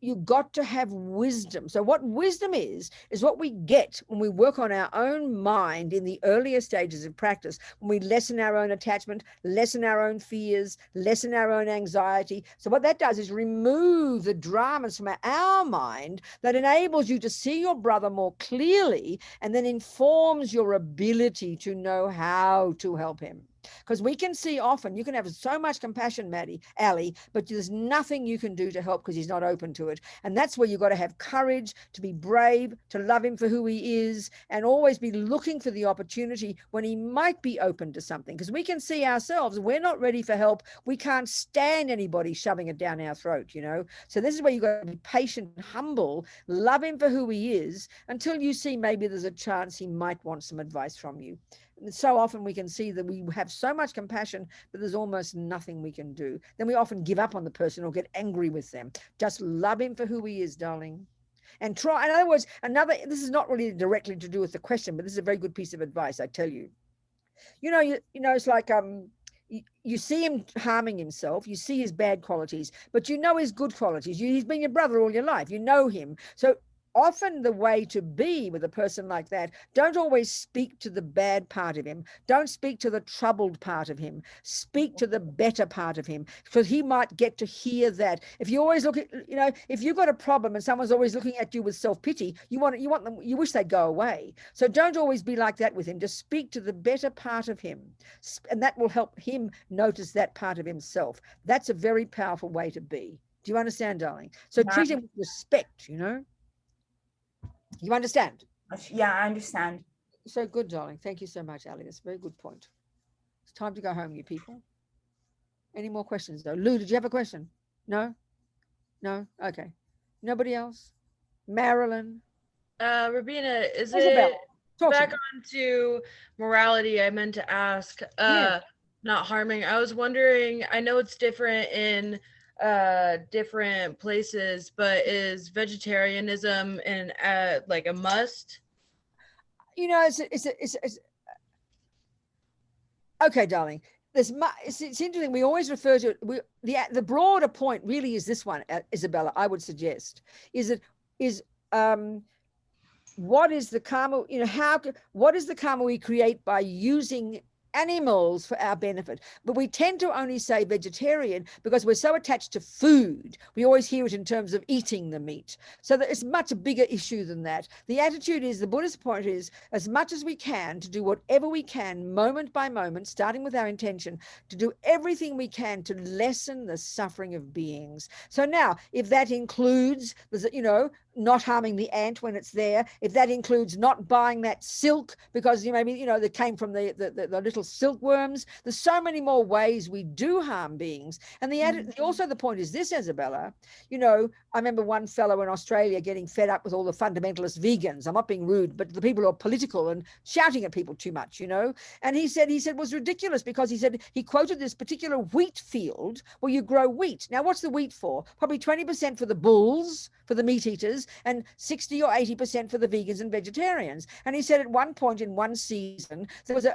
[SPEAKER 1] you got to have wisdom. So what wisdom is what we get when we work on our own mind in the earlier stages of practice, when we lessen our own attachment, lessen our own fears, lessen our own anxiety. So what that does is remove the dramas from our mind that enables you to see your brother more clearly, and then informs your ability to know how to help him. Because we can see often, you can have so much compassion, Ali, but there's nothing you can do to help because he's not open to it. And that's where you've got to have courage, to be brave, to love him for who he is, and always be looking for the opportunity when he might be open to something. Because we can see ourselves, we're not ready for help. We can't stand anybody shoving it down our throat, you know. So this is where you've got to be patient and humble, love him for who he is, until you see maybe there's a chance he might want some advice from you. And so often we can see that we have so much compassion, but there's almost nothing we can do. Then we often give up on the person or get angry with them. Just love him for who he is, darling. And try, in other words, this is not really directly to do with the question, but this is a very good piece of advice, I tell you. You know, it's like, you see him harming himself, you see his bad qualities, but you know his good qualities. He's been your brother all your life, you know him. So often the way to be with a person like that, don't always speak to the bad part of him. Don't speak to the troubled part of him. Speak to the better part of him, because he might get to hear that. If you always look at, you know, if you've got a problem and someone's always looking at you with self-pity, you want them, you wish they'd go away. So don't always be like that with him. Just speak to the better part of him, and that will help him notice that part of himself. That's a very powerful way to be. Do you understand, darling? So treat him with respect, you know. You understand?
[SPEAKER 6] Yeah, I understand.
[SPEAKER 1] So good, darling. Thank you so much, Ali. That's a very good point. It's time to go home, you people. Any more questions, though? Lou, did you have a question? No? Okay. Nobody else? Marilyn?
[SPEAKER 5] Robina, is
[SPEAKER 1] Isabel,
[SPEAKER 5] it back on to morality? I meant to ask, not harming. I was wondering, I know it's different in different places, but is vegetarianism like a must?
[SPEAKER 1] You know, it's okay, darling. It's interesting. We always refer to it. The broader point really is this one, Isabella. I would suggest what is the karma? You know, what is the karma we create by using animals for our benefit? But we tend to only say vegetarian because we're so attached to food. We always hear it in terms of eating the meat. So that it's much a bigger issue than that. The attitude is, the Buddhist point is, as much as we can, to do whatever we can, moment by moment, starting with our intention, to do everything we can to lessen the suffering of beings. So now, if that includes, you know, not harming the ant when it's there, if that includes not buying that silk because that came from the little silkworms, there's so many more ways we do harm beings. And also the point is this, Isabella, you know, I remember one fellow in Australia getting fed up with all the fundamentalist vegans. I'm not being rude, but the people who are political and shouting at people too much, you know. And he said it was ridiculous because he quoted this particular wheat field where you grow wheat. Now, what's the wheat for? Probably 20% for the bulls, for the meat eaters, and 60 or 80% for the vegans and vegetarians. And he said at one point in one season, there was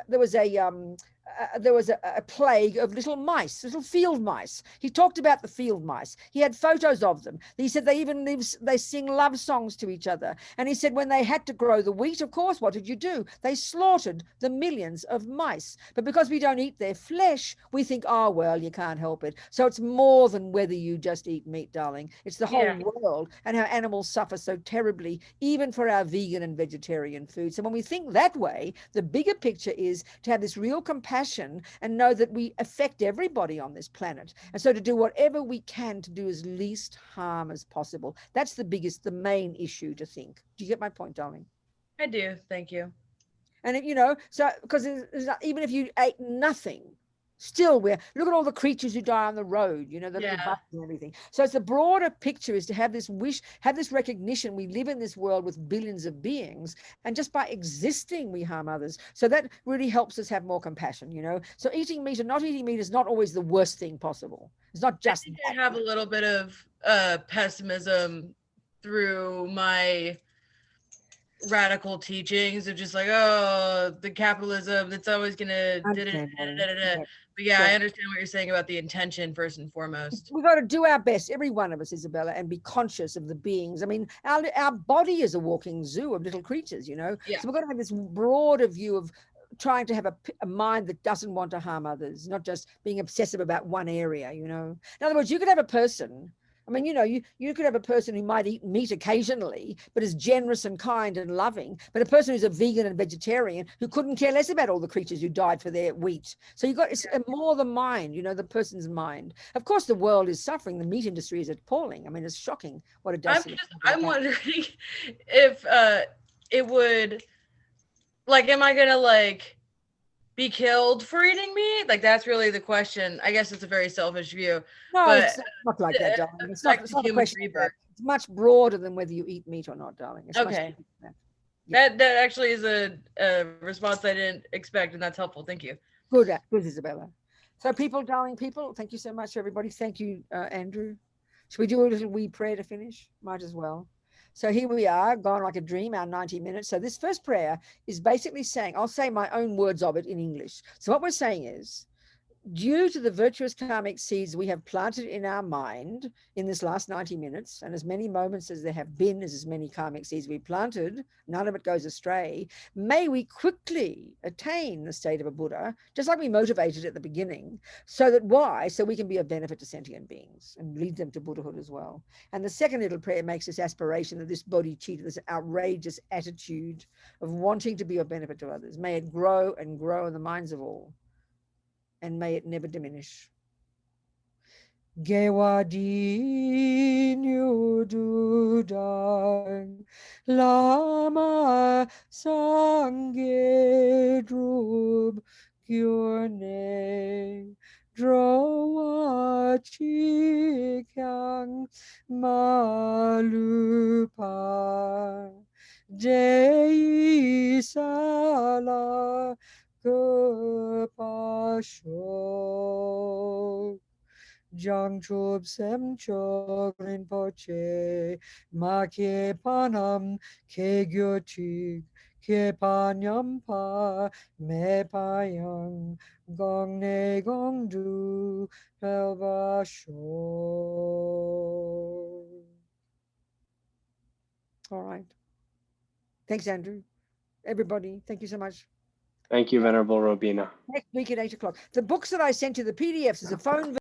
[SPEAKER 1] a plague of little mice, little field mice. He talked about the field mice. He had photos of them. He said they sing love songs to each other. And he said when they had to grow the wheat, of course, what did you do? They slaughtered the millions of mice. But because we don't eat their flesh, we think, oh, well, you can't help it. So it's more than whether you just eat meat, darling. It's the whole world and how animals suffer so terribly, even for our vegan and vegetarian food. So when we think that way, the bigger picture is to have this real compassion and know that we affect everybody on this planet. And so to do whatever we can to do as least harm as possible. That's the main issue to think. Do you get my point, darling?
[SPEAKER 5] I do. Thank you.
[SPEAKER 1] And if, you know, so because even if you ate nothing, still look at all the creatures who die on the road, you know, the little bugs and everything. So it's the broader picture is to have this have this recognition we live in this world with billions of beings, and just by existing we harm others. So that really helps us have more compassion, you know. So eating meat or not eating meat is not always the worst thing possible. It's not just
[SPEAKER 5] I have a little bit of pessimism through my radical teachings of just like, oh, the capitalism that's always gonna
[SPEAKER 1] Understand,
[SPEAKER 5] but yeah,
[SPEAKER 1] So-
[SPEAKER 5] I understand what you're saying about the intention first and foremost.
[SPEAKER 1] We've got to do our best, every one of us, Isabella, and be conscious of the beings. I mean, our body is a walking zoo of little creatures, you know.
[SPEAKER 5] Yeah.
[SPEAKER 1] So we've got to have this broader view of trying to have a mind that doesn't want to harm others, not just being obsessive about one area, you know. In other words, you could have a person, I mean, you know, you could have a person who might eat meat occasionally, but is generous and kind and loving, but a person who's a vegan and vegetarian who couldn't care less about all the creatures who died for their wheat. So you got it's more the mind, you know, the person's mind. Of course, the world is suffering. The meat industry is appalling. I mean, it's shocking what it does.
[SPEAKER 5] I'm wondering if it would, like, am I gonna like be killed for eating meat? Like, that's really the question. I guess it's a very selfish view.
[SPEAKER 1] No,
[SPEAKER 5] but
[SPEAKER 1] it's not like that, darling. It's not a
[SPEAKER 5] human
[SPEAKER 1] question of that.
[SPEAKER 5] rebirth.
[SPEAKER 1] It's much broader than whether you eat meat or not, darling. It's much
[SPEAKER 5] Okay.
[SPEAKER 1] broader than that.
[SPEAKER 5] That actually is a response I didn't expect, and that's helpful. Thank you.
[SPEAKER 1] Good, Isabella. So people, darling people, thank you so much, everybody. Thank you, Andrew. Should we do a little wee prayer to finish? Might as well. So here we are, gone like a dream, our 90 minutes. So this first prayer is basically saying, I'll say my own words of it in English. So what we're saying is, due to the virtuous karmic seeds we have planted in our mind in this last 90 minutes, and as many moments as there have been as many karmic seeds we planted, none of it goes astray, may we quickly attain the state of a Buddha, just like we motivated at the beginning. So we can be of benefit to sentient beings and lead them to Buddhahood as well. And the second little prayer makes this aspiration of this bodhicitta, this outrageous attitude of wanting to be of benefit to others. May it grow and grow in the minds of all, and may it never diminish. Gewadinyu dudang lama sangye drub gyurne drowa chikyang malupa dei sala Gopasho Jangchub Semchok Rinpoche Make Panam Kegyochik Kepanyampa Mepayang Gongne Gongdu Pelvasho. All right. Thanks, Andrew. Everybody, thank you so much.
[SPEAKER 2] Thank you, Venerable Robina.
[SPEAKER 1] Next week at 8 o'clock. The books that I sent you, the PDFs, is a phone